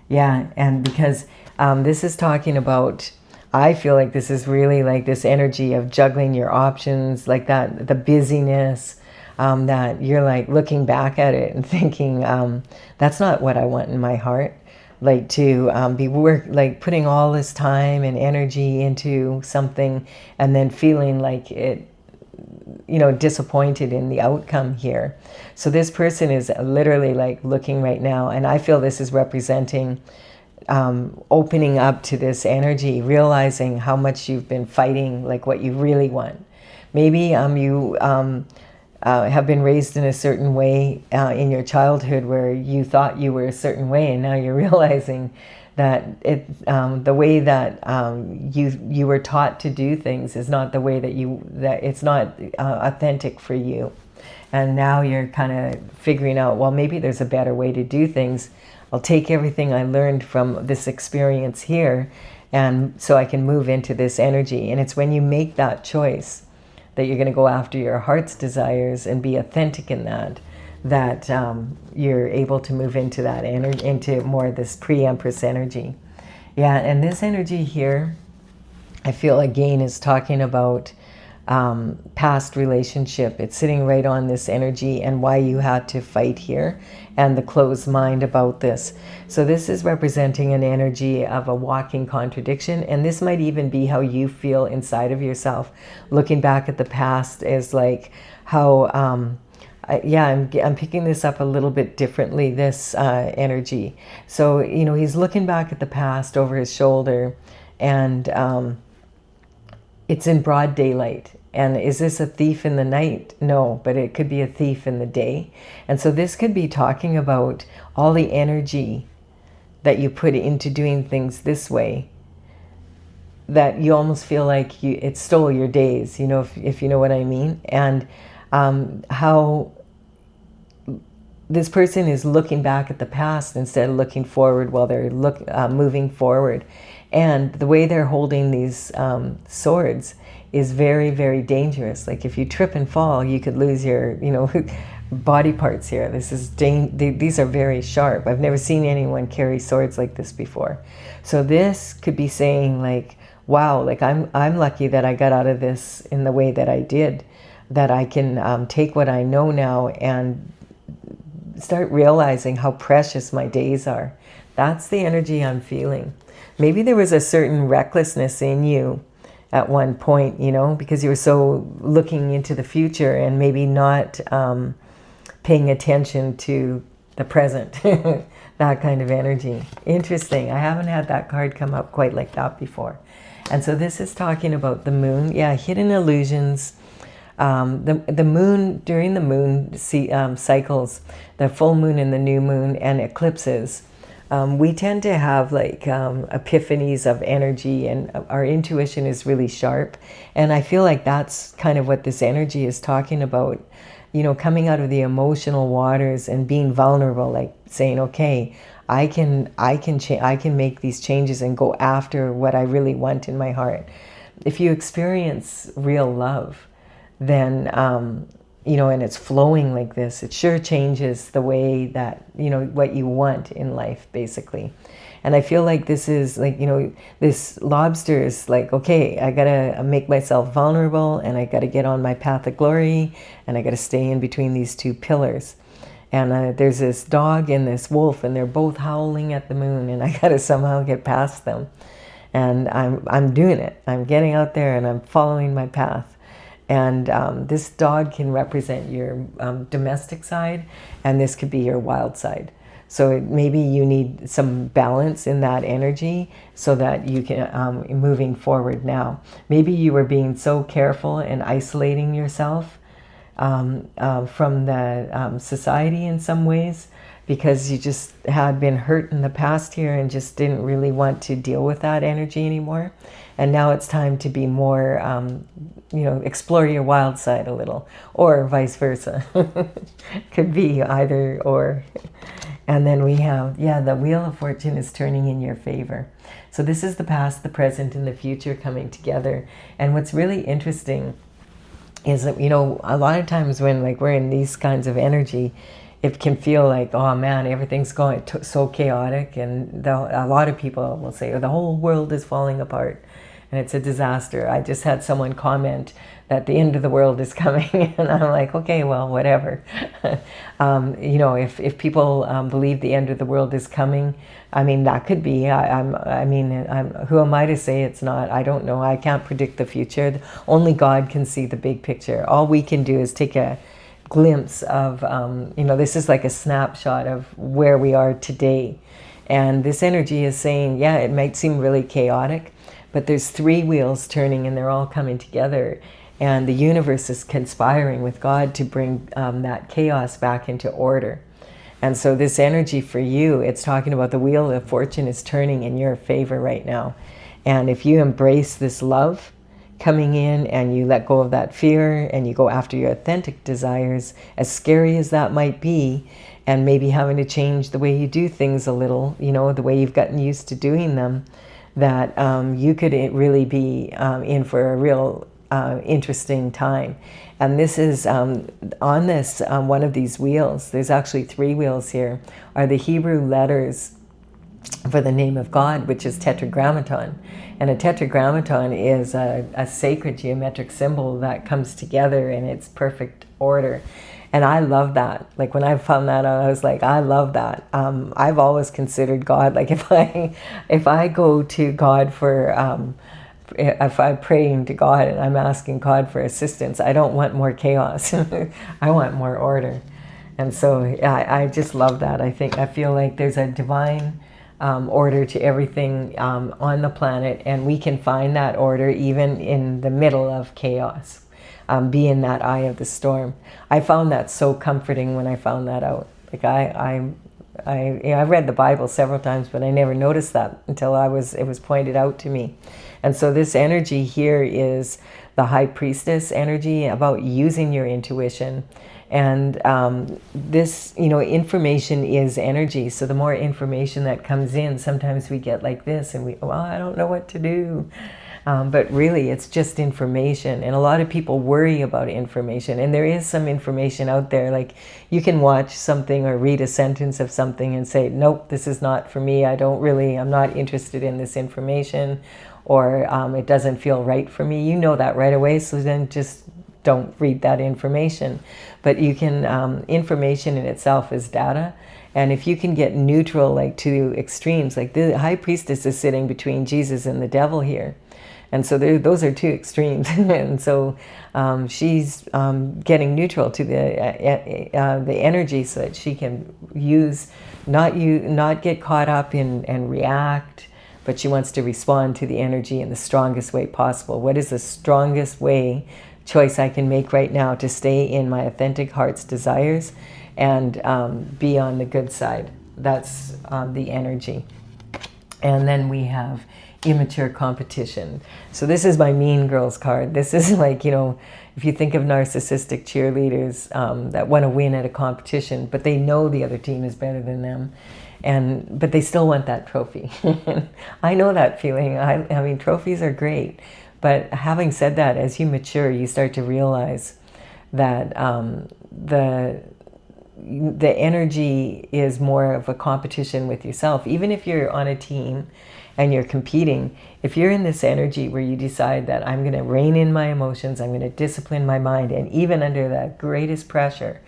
Yeah, and because this is talking about, I feel like this is really like this energy of juggling your options, like that, the busyness, that you're like looking back at it and thinking, that's not what I want in my heart. Like to be putting all this time and energy into something and then feeling like it, disappointed in the outcome here. So this person is literally like looking right now, and I feel this is representing opening up to this energy, realizing how much you've been fighting, like what you really want. Maybe you have been raised in a certain way in your childhood where you thought you were a certain way, and now you're realizing that the way that you were taught to do things is not the way that it's not authentic for you. And now you're kind of figuring out, well, maybe there's a better way to do things. I'll take everything I learned from this experience here, and so I can move into this energy. And it's when you make that choice that you're going to go after your heart's desires and be authentic in that you're able to move into that energy, into more of this pre-Empress energy. Yeah, and this energy here, I feel again is talking about past relationship. It's sitting right on this energy and why you had to fight here and the closed mind about this. So this is representing an energy of a walking contradiction, and this might even be how you feel inside of yourself. Looking back at the past is like how, I'm picking this up a little bit differently, this energy. So, he's looking back at the past over his shoulder, and it's in broad daylight. And is this a thief in the night? No, but it could be a thief in the day. And so this could be talking about all the energy that you put into doing things this way that you almost feel like it stole your days, you know, if you know what I mean. And how this person is looking back at the past instead of looking forward while they're moving forward. And the way they're holding these swords is very, very dangerous. Like if you trip and fall, you could lose your, you know, body parts here. These are very sharp. I've never seen anyone carry swords like this before. So this could be saying like, wow, like I'm lucky that I got out of this in the way that I did, that I can take what I know now and start realizing how precious my days are. That's the energy I'm feeling. Maybe there was a certain recklessness in you at one point, you know, because you were so looking into the future and maybe not paying attention to the present. That kind of energy. Interesting. I haven't had that card come up quite like that before. And so this is talking about the moon. Yeah, hidden illusions. The moon, during the moon cycles, the full moon and the new moon and eclipses, we tend to have like epiphanies of energy, and our intuition is really sharp. And I feel like that's kind of what this energy is talking about, you know, coming out of the emotional waters and being vulnerable, like saying, okay, I can make these changes and go after what I really want in my heart. If you experience real love, then, you know, and it's flowing like this, it sure changes the way that, you know, what you want in life, basically. And I feel like this is like, you know, this lobster is like, okay, I gotta make myself vulnerable, and I gotta get on my path of glory, and I gotta stay in between these two pillars. And there's this dog and this wolf, and they're both howling at the moon, and I gotta somehow get past them. And I'm doing it. I'm getting out there and I'm following my path. And this dog can represent your domestic side, and this could be your wild side. So maybe you need some balance in that energy so that you can, moving forward now. Maybe you were being so careful and isolating yourself from the society in some ways, because you just had been hurt in the past here and just didn't really want to deal with that energy anymore. And now it's time to be more, you know, explore your wild side a little, or vice versa. Could be either or. And then we have, yeah, the Wheel of Fortune is turning in your favor. So this is the past, the present, and the future coming together. And what's really interesting is that, you know, a lot of times when like we're in these kinds of energy, it can feel like, oh man, everything's going so chaotic, and a lot of people will say, oh, the whole world is falling apart and it's a disaster. I just had someone comment that the end of the world is coming, and I'm like, okay, well, whatever. You know, if people believe the end of the world is coming, I mean, that could be. Who am I to say it's not? I don't know. I can't predict the future. Only God can see the big picture. All we can do is take a glimpse of, you know, this is like a snapshot of where we are today. And this energy is saying, yeah, it might seem really chaotic, but there's three wheels turning and they're all coming together. And the universe is conspiring with God to bring that chaos back into order. And so this energy for you, it's talking about the Wheel of Fortune is turning in your favor right now. And if you embrace this love coming in and you let go of that fear and you go after your authentic desires, as scary as that might be, and maybe having to change the way you do things a little, you know, the way you've gotten used to doing them, that you could really be in for a real interesting time. And this is on this one of these wheels, there's actually three wheels here, are the Hebrew letters for the name of God, which is tetragrammaton. And a tetragrammaton is a sacred geometric symbol that comes together in its perfect order. And I love that. Like when I found that out, I was like, I love that. I've always considered God, like if I go to God for, if I'm praying to God and I'm asking God for assistance, I don't want more chaos. I want more order. And so I just love that. I feel like there's a divine order to everything on the planet, and we can find that order even in the middle of chaos. Be in that eye of the storm. I found that so comforting when I found that out. Like I read the Bible several times, but I never noticed that until it was pointed out to me. And so this energy here is the High Priestess energy, about using your intuition. And this, information is energy. So the more information that comes in, sometimes we get like this and well, I don't know what to do. But really, it's just information. And a lot of people worry about information. And there is some information out there. Like you can watch something or read a sentence of something and say, nope, this is not for me. I'm not interested in this information. Or it doesn't feel right for me. You know that right away. So then just don't read that information. But you can, information in itself is data. And if you can get neutral, like to extremes, like the High Priestess is sitting between Jesus and the devil here. And so those are two extremes. And so she's getting neutral to the energy so that she can not get caught up in and react, but she wants to respond to the energy in the strongest way possible. What is the strongest choice I can make right now to stay in my authentic heart's desires and be on the good side? That's the energy. And then we have immature competition. So this is my mean girls card. This is like, if you think of narcissistic cheerleaders that want to win at a competition, but they know the other team is better than them, but they still want that trophy. I know that feeling. I mean, trophies are great, but having said that, as you mature, you start to realize that the energy is more of a competition with yourself. Even if you're on a team and you're competing, if you're in this energy where you decide that I'm going to rein in my emotions, I'm going to discipline my mind, and even under the greatest pressure,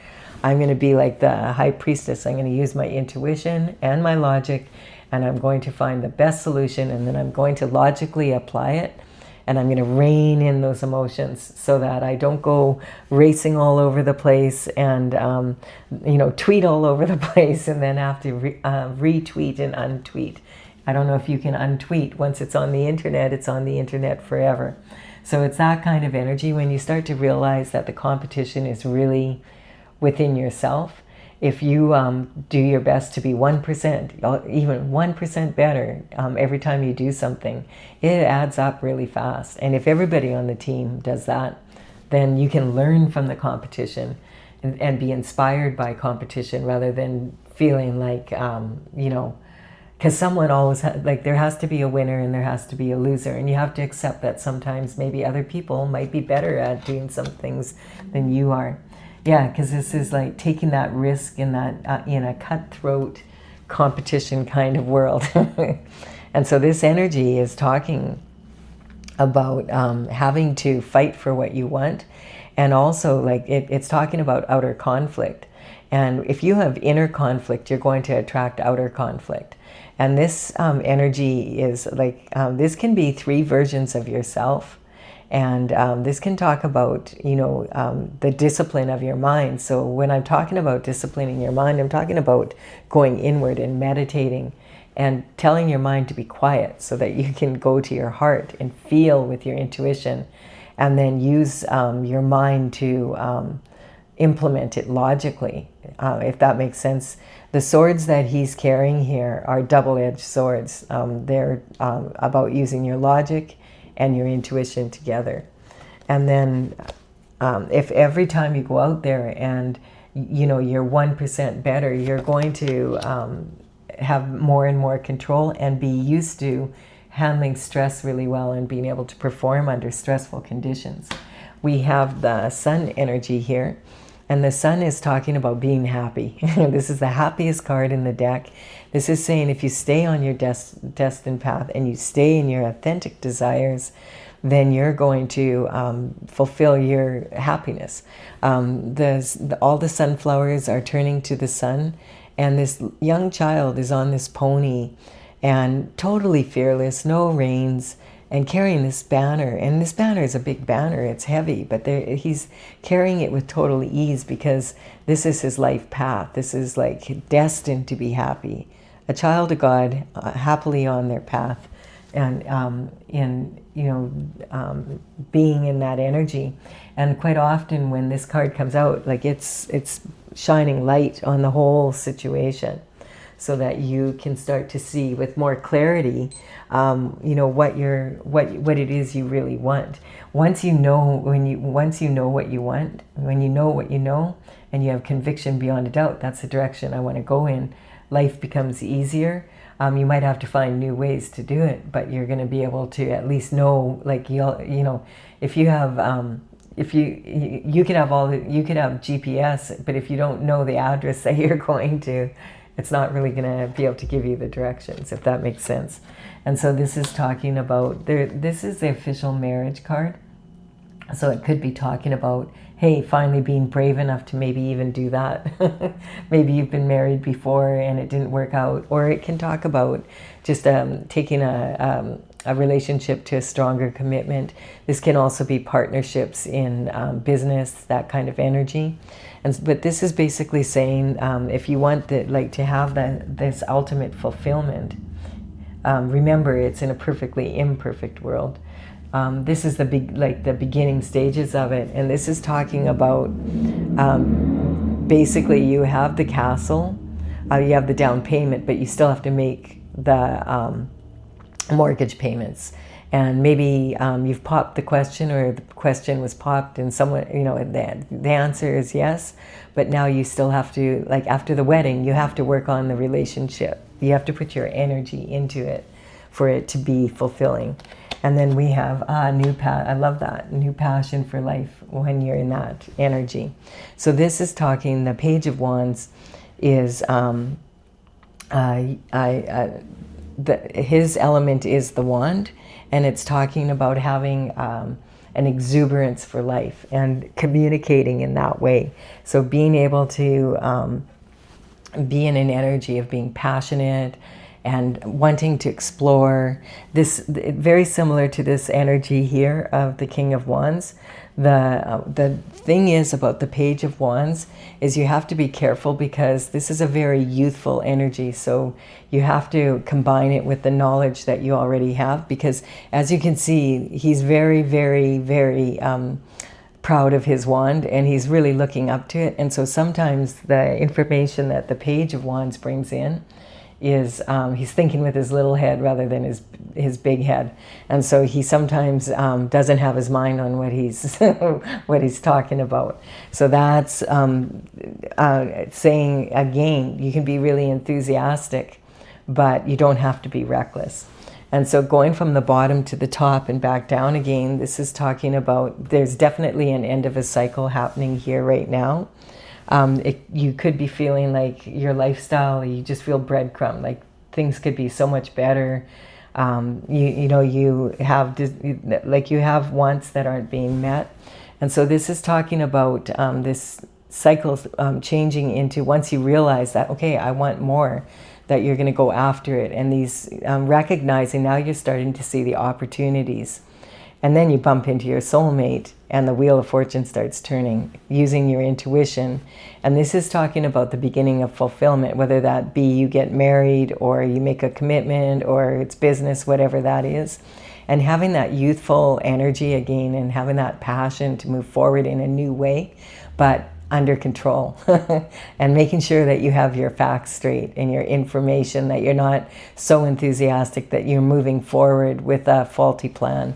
I'm going to be like the High Priestess. I'm going to use my intuition and my logic, and I'm going to find the best solution, and then I'm going to logically apply it, and I'm going to rein in those emotions so that I don't go racing all over the place and, tweet all over the place and then have to retweet and untweet. I don't know if you can untweet. Once it's on the internet, it's on the internet forever. So it's that kind of energy when you start to realize that the competition is really within yourself. If you do your best to be 1%, even 1% better every time you do something, it adds up really fast. And if everybody on the team does that, then you can learn from the competition and be inspired by competition rather than feeling like, because someone always there has to be a winner and there has to be a loser, and you have to accept that sometimes maybe other people might be better at doing some things than you are. Yeah, because this is like taking that risk in that in a cutthroat competition kind of world. And so this energy is talking about having to fight for what you want, and also like it's talking about outer conflict. And if you have inner conflict, you're going to attract outer conflict. And this energy is like, this can be 3 versions of yourself. And this can talk about, the discipline of your mind. So when I'm talking about disciplining your mind, I'm talking about going inward and meditating and telling your mind to be quiet so that you can go to your heart and feel with your intuition, and then use your mind to implement it logically, if that makes sense. The swords that he's carrying here are double-edged swords. They're about using your logic and your intuition together. And then if every time you go out there and you're 1% better, you're going to have more and more control and be used to handling stress really well and being able to perform under stressful conditions. We have the sun energy here, and the sun is talking about being happy. This is the happiest card in the deck. This is saying if you stay on your destined path and you stay in your authentic desires, then you're going to fulfill your happiness. All the sunflowers are turning to the sun, and this young child is on this pony and totally fearless, no reins, and carrying this banner. And this banner is a big banner, it's heavy, but he's carrying it with total ease because this is his life path. This is like destined to be happy. A child of God, happily on their path, and being in that energy. And quite often when this card comes out, like it's shining light on the whole situation. so that you can start to see with more clarity, you know, what it is you really want. Once you know what you want, when you know what you know, and you have conviction beyond a doubt, that's the direction I want to go in, life becomes easier. You might have to find new ways to do it, but you're going to be able to at least know, like, you know, if you have, if you could have you could have GPS, but if you don't know the address that you're going to, it's not really going to be able to give you the directions, if that makes sense. And so this is talking about, this is the official marriage card. So it could be talking about, hey, finally being brave enough to maybe even do that. Maybe you've been married before and it didn't work out. Or it can talk about just taking a relationship to a stronger commitment. This can also be partnerships in business, that kind of energy. But this is basically saying, if you want to have this ultimate fulfillment, remember, it's in a perfectly imperfect world. This is the beginning stages of it, and this is talking about basically you have the castle, you have the down payment, but you still have to make the mortgage payments. And maybe you've popped the question, or the question was popped, and someone, you know, the answer is yes, but now you still have to, like after the wedding, you have to work on the relationship. You have to put your energy into it for it to be fulfilling. And then we have I love that, new passion for life when you're in that energy. So this is talking, the Page of Wands is, his element is the wand, and it's talking about having an exuberance for life and communicating in that way. So being able to be in an energy of being passionate and wanting to explore. This very similar to this energy here of the King of Wands. The thing is about the Page of Wands is you have to be careful, because this is a very youthful energy. So you have to combine it with the knowledge that you already have, because as you can see, he's very, very, very proud of his wand, and he's really looking up to it. And so sometimes the information that the Page of Wands brings in is he's thinking with his little head rather than his big head, and so he sometimes doesn't have his mind on what he's what he's talking about. So that's saying again, you can be really enthusiastic, but you don't have to be reckless. And so going from the bottom to the top and back down again, this is talking about there's definitely an end of a cycle happening here right now. You could be feeling like your lifestyle, you just feel breadcrumb, like things could be so much better. You have wants that aren't being met. And so this is talking about this cycle changing into, once you realize that, okay, I want more, that you're going to go after it. And these recognizing, now you're starting to see the opportunities. And then you bump into your soulmate, and the Wheel of Fortune starts turning, using your intuition. And this is talking about the beginning of fulfillment, whether that be you get married, or you make a commitment, or it's business, whatever that is. And having that youthful energy again, and having that passion to move forward in a new way, but under control. And making sure that you have your facts straight and your information, that you're not so enthusiastic that you're moving forward with a faulty plan.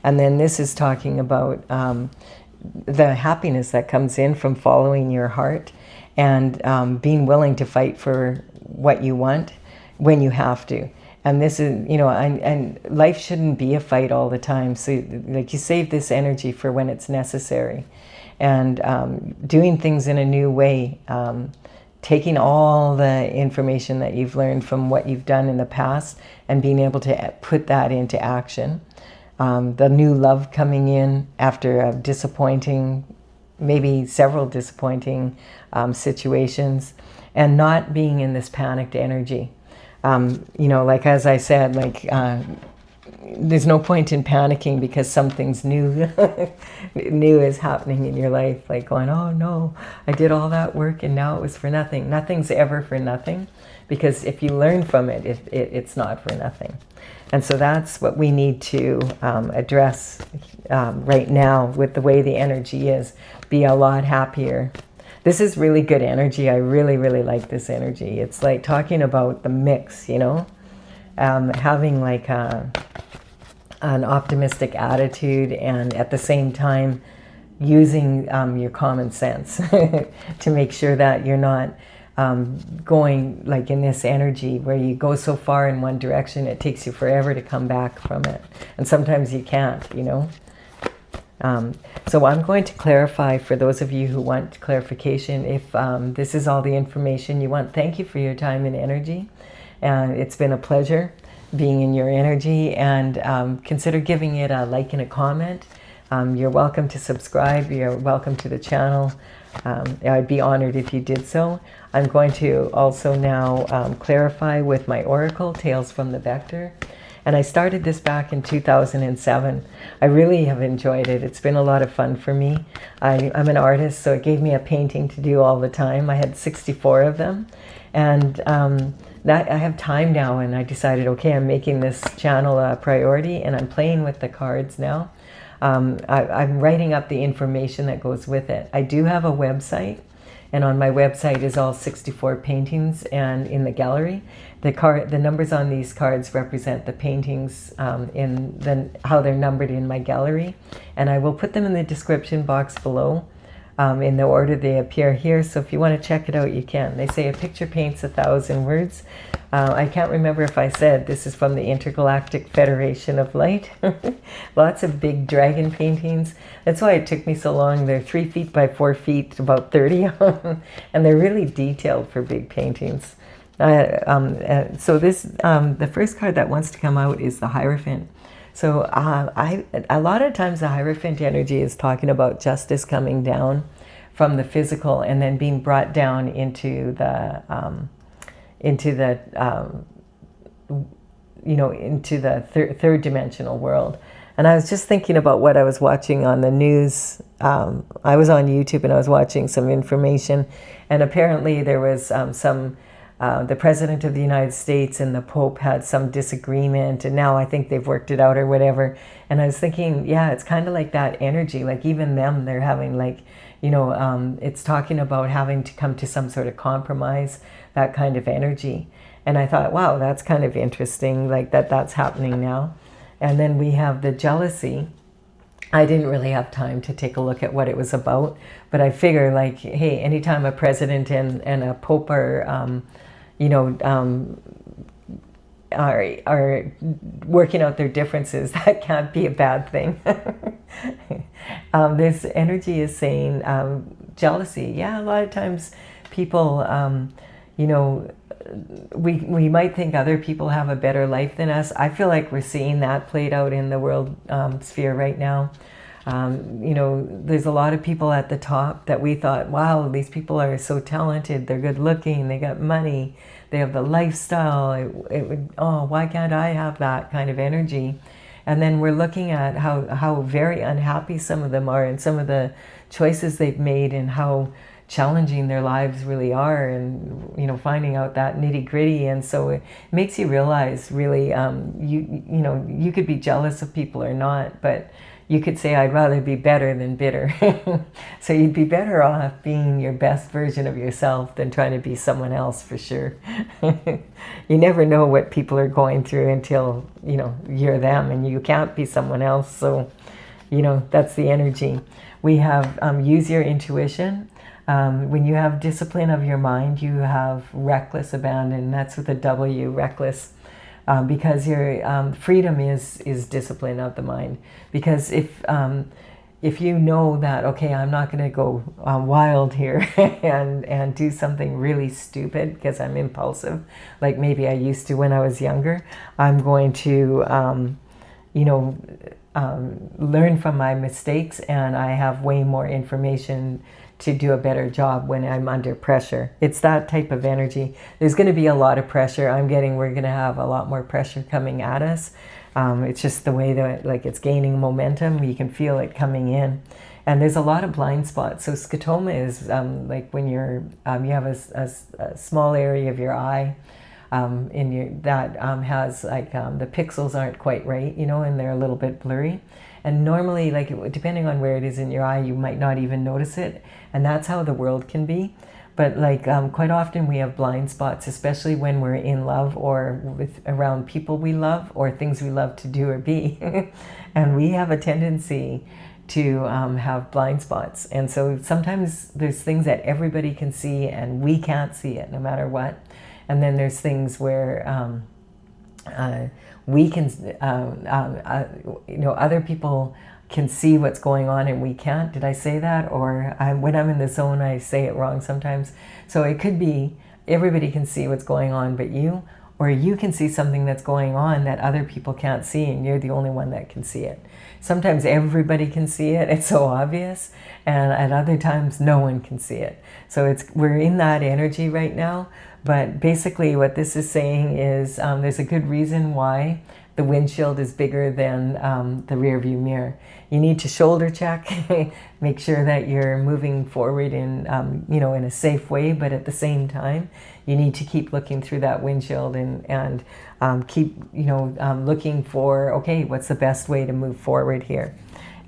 And then this is talking about the happiness that comes in from following your heart, and being willing to fight for what you want when you have to. And this is, and life shouldn't be a fight all the time. So like, you save this energy for when it's necessary. And doing things in a new way, taking all the information that you've learned from what you've done in the past and being able to put that into action. The new love coming in after a disappointing, maybe several disappointing situations, and not being in this panicked energy. Like as I said, there's no point in panicking because something's new new is happening in your life, like going, oh no, I did all that work and now it was for nothing. Nothing's ever for nothing, because if you learn from it, it's not for nothing. And so that's what we need to address right now with the way the energy is. Be a lot happier. this is really good energy. I really, really like this energy. It's like talking about the mix, you know, having like an optimistic attitude, and at the same time using your common sense to make sure that you're not going like in this energy where you go so far in one direction it takes you forever to come back from it, and sometimes you can't, you know. So I'm going to clarify for those of you who want clarification. If this is all the information you want, thank you for your time and energy. It's been a pleasure being in your energy, and consider giving it a like and a comment. You're welcome to subscribe. You're welcome to the channel. I'd be honored if you did so. I'm going to also now clarify with my oracle, Tales from the Vector. And I started this back in 2007. I really have enjoyed it. It's been a lot of fun for me. I'm an artist, so it gave me a painting to do all the time. I had 64 of them. And that I have time now, and I decided, okay, I'm making this channel a priority, and I'm playing with the cards now. I'm writing up the information that goes with it. I do have a website, and on my website is all 64 paintings, and in the gallery, the numbers on these cards represent the paintings how they're numbered in my gallery, and I will put them in the description box below in the order they appear here. So if you want to check it out, you can. They say a picture paints 1,000 words. I can't remember if I said this is from the Intergalactic Federation of Light. Lots of big dragon paintings. That's why it took me so long. They're 3 feet by 4 feet, about 30 of them, and they're really detailed for big paintings. So this, the first card that wants to come out is the Hierophant. So a lot of times the Hierophant energy is talking about justice coming down from the physical and then being brought down into the third dimensional world. And I was just thinking about what I was watching on the news. I was on YouTube and I was watching some information, and apparently there was the President of the United States and the Pope had some disagreement, and now I think they've worked it out or whatever. And I was thinking, yeah, it's kind of like that energy. Like even them, they're having like, you know, it's talking about having to come to some sort of compromise, that kind of energy. And I thought, wow, that's kind of interesting, like that's happening now. And then we have the jealousy. I didn't really have time to take a look at what it was about, but I figure like, hey, anytime a president and a pope are, are working out their differences, that can't be a bad thing. This energy is saying jealousy. Yeah, a lot of times people, we might think other people have a better life than us. I feel like we're seeing that played out in the world sphere right now. There's a lot of people at the top that we thought, wow, these people are so talented, they're good looking, they got money, they have the lifestyle. Why can't I have that kind of energy? And then we're looking at how very unhappy some of them are, and some of the choices they've made, and how challenging their lives really are, and finding out that nitty-gritty. And so it makes you realize, really, you could be jealous of people or not, but you could say, I'd rather be better than bitter. So you'd be better off being your best version of yourself than trying to be someone else, for sure. You never know what people are going through until you're them, and you can't be someone else. So that's the energy. We have use your intuition. When you have discipline of your mind, you have reckless abandon. That's with a W, reckless. Because your freedom is discipline of the mind. Because if you know that, okay, I'm not going to go wild here and do something really stupid because I'm impulsive, like maybe I used to when I was younger, I'm going to learn from my mistakes, and I have way more information to do a better job when I'm under pressure. It's that type of energy. There's going to be a lot of pressure. We're going to have a lot more pressure coming at us. It's just the way that it's gaining momentum. You can feel it coming in. And there's a lot of blind spots. So scotoma is like when you have a small area of your eye that has the pixels aren't quite right, and they're a little bit blurry. And normally, like depending on where it is in your eye, you might not even notice it. And that's how the world can be. But like quite often we have blind spots, especially when we're in love or around people we love or things we love to do or be. And we have a tendency to have blind spots. And so sometimes there's things that everybody can see and we can't see it no matter what. And then there's things where we can, other people can see what's going on and we can't. Did I say that? Or when I'm in the zone, I say it wrong sometimes. So it could be everybody can see what's going on but you, or you can see something that's going on that other people can't see and you're the only one that can see it. Sometimes everybody can see it, it's so obvious, and at other times no one can see it. So we're in that energy right now, but basically what this is saying is there's a good reason why the windshield is bigger than the rear view mirror. You need to shoulder check, make sure that you're moving forward in a safe way, but at the same time, you need to keep looking through that windshield and keep looking for, okay, what's the best way to move forward here?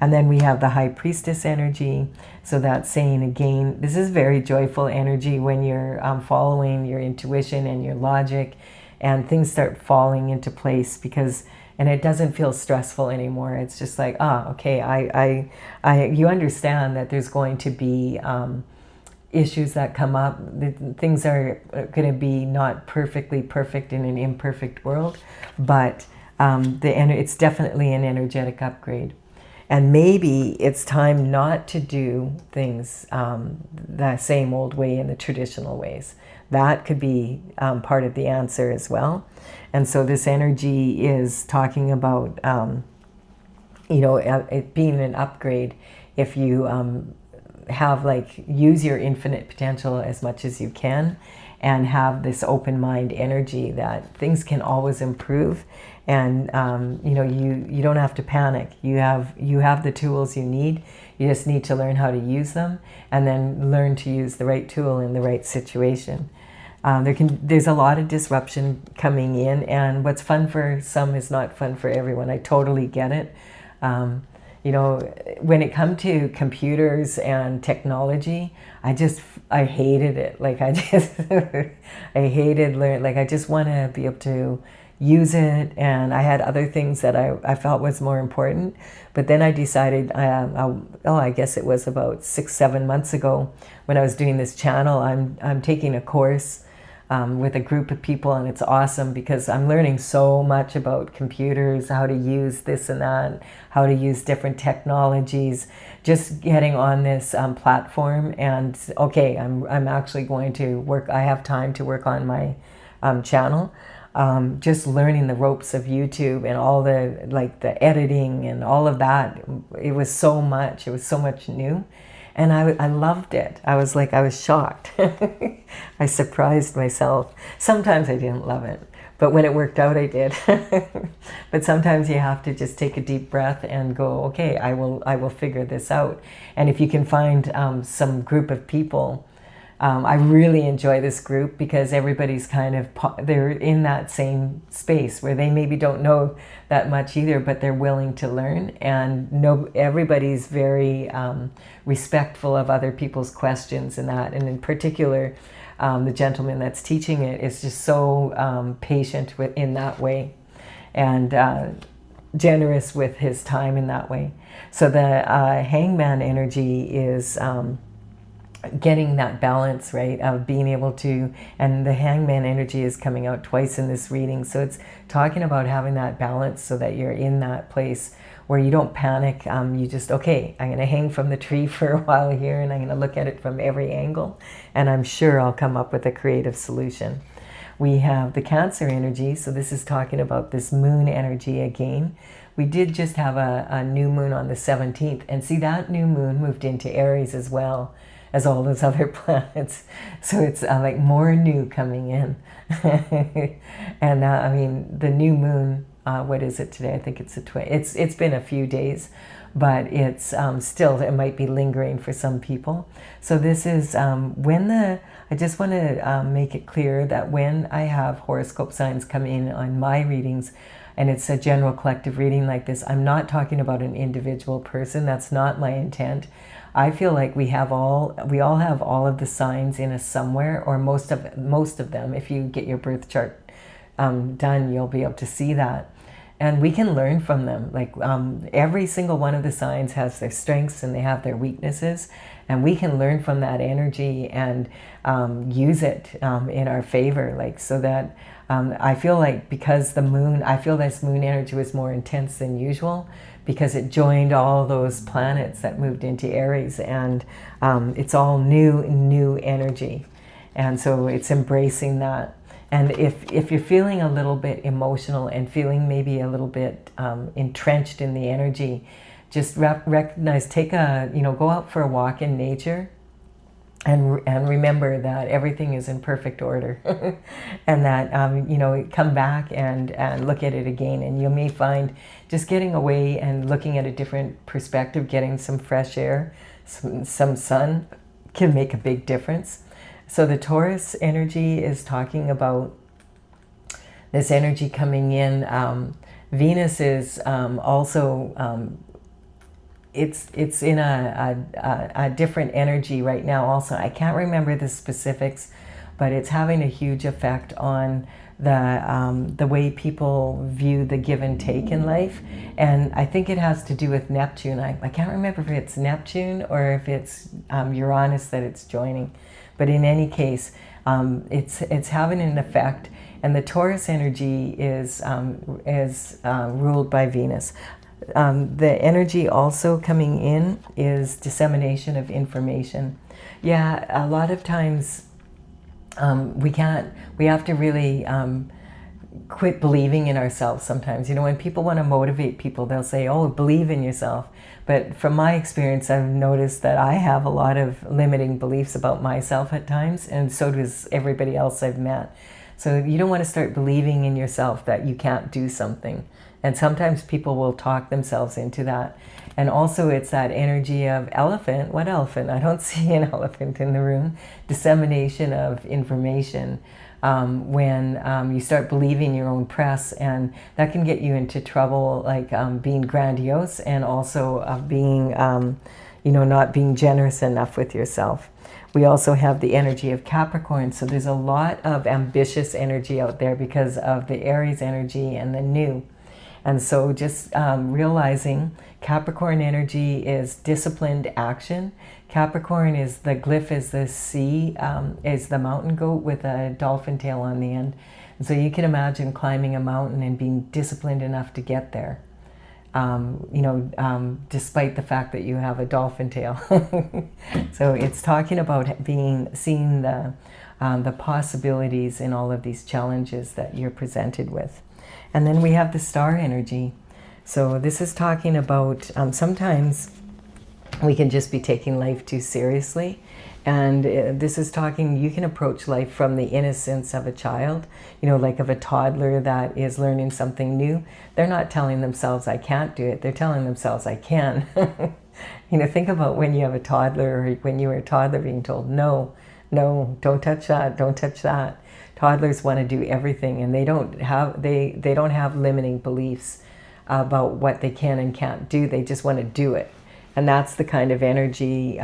And then we have the High Priestess energy. So that's saying again, this is very joyful energy when you're following your intuition and your logic, and things start falling into place and it doesn't feel stressful anymore. It's just like, okay, you understand that there's going to be issues that come up. Things are going to be not perfectly perfect in an imperfect world, but it's definitely an energetic upgrade. And maybe it's time not to do things the same old way in the traditional ways. That could be part of the answer as well. And so this energy is talking about, it being an upgrade if you use your infinite potential as much as you can and have this open mind energy that things can always improve. And you don't have to panic. You have the tools you need. You just need to learn how to use them and then learn to use the right tool in the right situation. There's a lot of disruption coming in, and what's fun for some is not fun for everyone. I totally get it. When it comes to computers and technology, I hated it. I just want to be able to use it, and I had other things that I felt was more important. But then I decided, I guess it was about 6-7 months ago when I was doing this channel, I'm taking a course with a group of people, and it's awesome because I'm learning so much about computers, how to use this and that, how to use different technologies, just getting on this platform. And okay, I'm actually going to work, I have time to work on my channel. Just learning the ropes of YouTube and all the editing and all of that. It was so much new. And I loved it. I was shocked. I surprised myself. Sometimes I didn't love it, but when it worked out, I did. But sometimes you have to just take a deep breath and go, okay, I will figure this out. And if you can find some group of people, I really enjoy this group because everybody's they're in that same space where they maybe don't know that much either, but they're willing to learn, and everybody's very respectful of other people's questions and that. And in particular, the gentleman that's teaching it is just so patient in that way, and generous with his time in that way. So the hangman energy is getting that balance, right, of being able to, and the hangman energy is coming out twice in this reading. So it's talking about having that balance so that you're in that place where you don't panic. You just, okay, I'm going to hang from the tree for a while here, and I'm going to look at it from every angle, and I'm sure I'll come up with a creative solution. We have the Cancer energy, so this is talking about this moon energy again. We did just have a new moon on the 17th, and see, that new moon moved into Aries as well as all those other planets. So it's like more new coming in. And I mean, the new moon, what is it today? I think it's it's been a few days, but it's still, it might be lingering for some people. So this is I just want to make it clear that when I have horoscope signs come in on my readings, and it's a general collective reading like this. I'm not talking about an individual person. That's not my intent. I feel like we all have all of the signs in us somewhere, or most of them. If you get your birth chart done, you'll be able to see that. And we can learn from them. Like every single one of the signs has their strengths and they have their weaknesses. And we can learn from that energy and use it in our favor. Like, so that I feel like, because the moon, I feel this moon energy was more intense than usual, because it joined all those planets that moved into Aries, and it's all new energy. And so it's embracing that. And if you're feeling a little bit emotional and feeling maybe a little bit entrenched in the energy, just recognize, go out for a walk in nature, and remember that everything is in perfect order, and that come back and look at it again, and you may find just getting away and looking at a different perspective, getting some fresh air, some sun, can make a big difference. So the Taurus energy is talking about this energy coming in. Venus is also, it's in a different energy right now also. I can't remember the specifics, but it's having a huge effect on the way people view the give and take in life. And I think it has to do with Neptune. I can't remember if it's Neptune or if it's Uranus that it's joining. But in any case, it's having an effect. And the Taurus energy is ruled by Venus. The energy also coming in is dissemination of information. Yeah, a lot of times we have to really quit believing in ourselves sometimes. When people want to motivate people, they'll say, oh, believe in yourself. But from my experience, I've noticed that I have a lot of limiting beliefs about myself at times, and so does everybody else I've met. So you don't want to start believing in yourself that you can't do something. And sometimes people will talk themselves into that. And also it's that energy of elephant. What elephant? I don't see an elephant in the room. Dissemination of information. When you start believing your own press, and that can get you into trouble, like being grandiose, and also being, not being generous enough with yourself. We also have the energy of Capricorn. So there's a lot of ambitious energy out there because of the Aries energy and the new. And so just realizing Capricorn energy is disciplined action. Capricorn is, the glyph is the sea, is the mountain goat with a dolphin tail on the end. And so you can imagine climbing a mountain and being disciplined enough to get there. Despite the fact that you have a dolphin tail. So it's talking about seeing the possibilities in all of these challenges that you're presented with. And then we have the star energy. So this is talking about sometimes we can just be taking life too seriously. And this is talking, you can approach life from the innocence of a child, like of a toddler that is learning something new. They're not telling themselves, I can't do it. They're telling themselves, I can. Think about when you have a toddler, or when you were a toddler being told, no, don't touch that, don't touch that. Toddlers want to do everything, and they don't have limiting beliefs about what they can and can't do. They just want to do it. And that's the kind of energy,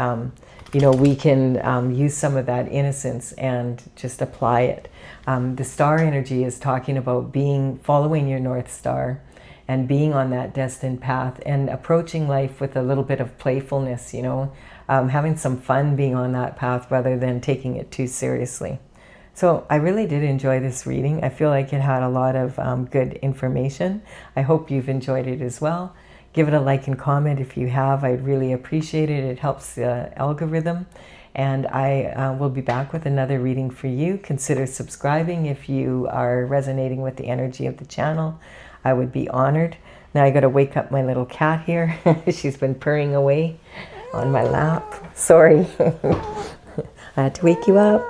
we can use some of that innocence and just apply it. The star energy is talking about following your North Star and being on that destined path and approaching life with a little bit of playfulness, having some fun being on that path rather than taking it too seriously. So I really did enjoy this reading. I feel like it had a lot of good information. I hope you've enjoyed it as well. Give it a like and comment if you have. I'd really appreciate it. It helps the algorithm. And I will be back with another reading for you. Consider subscribing if you are resonating with the energy of the channel. I would be honored. Now I got to wake up my little cat here. She's been purring away on my lap. Sorry. I had to wake you up.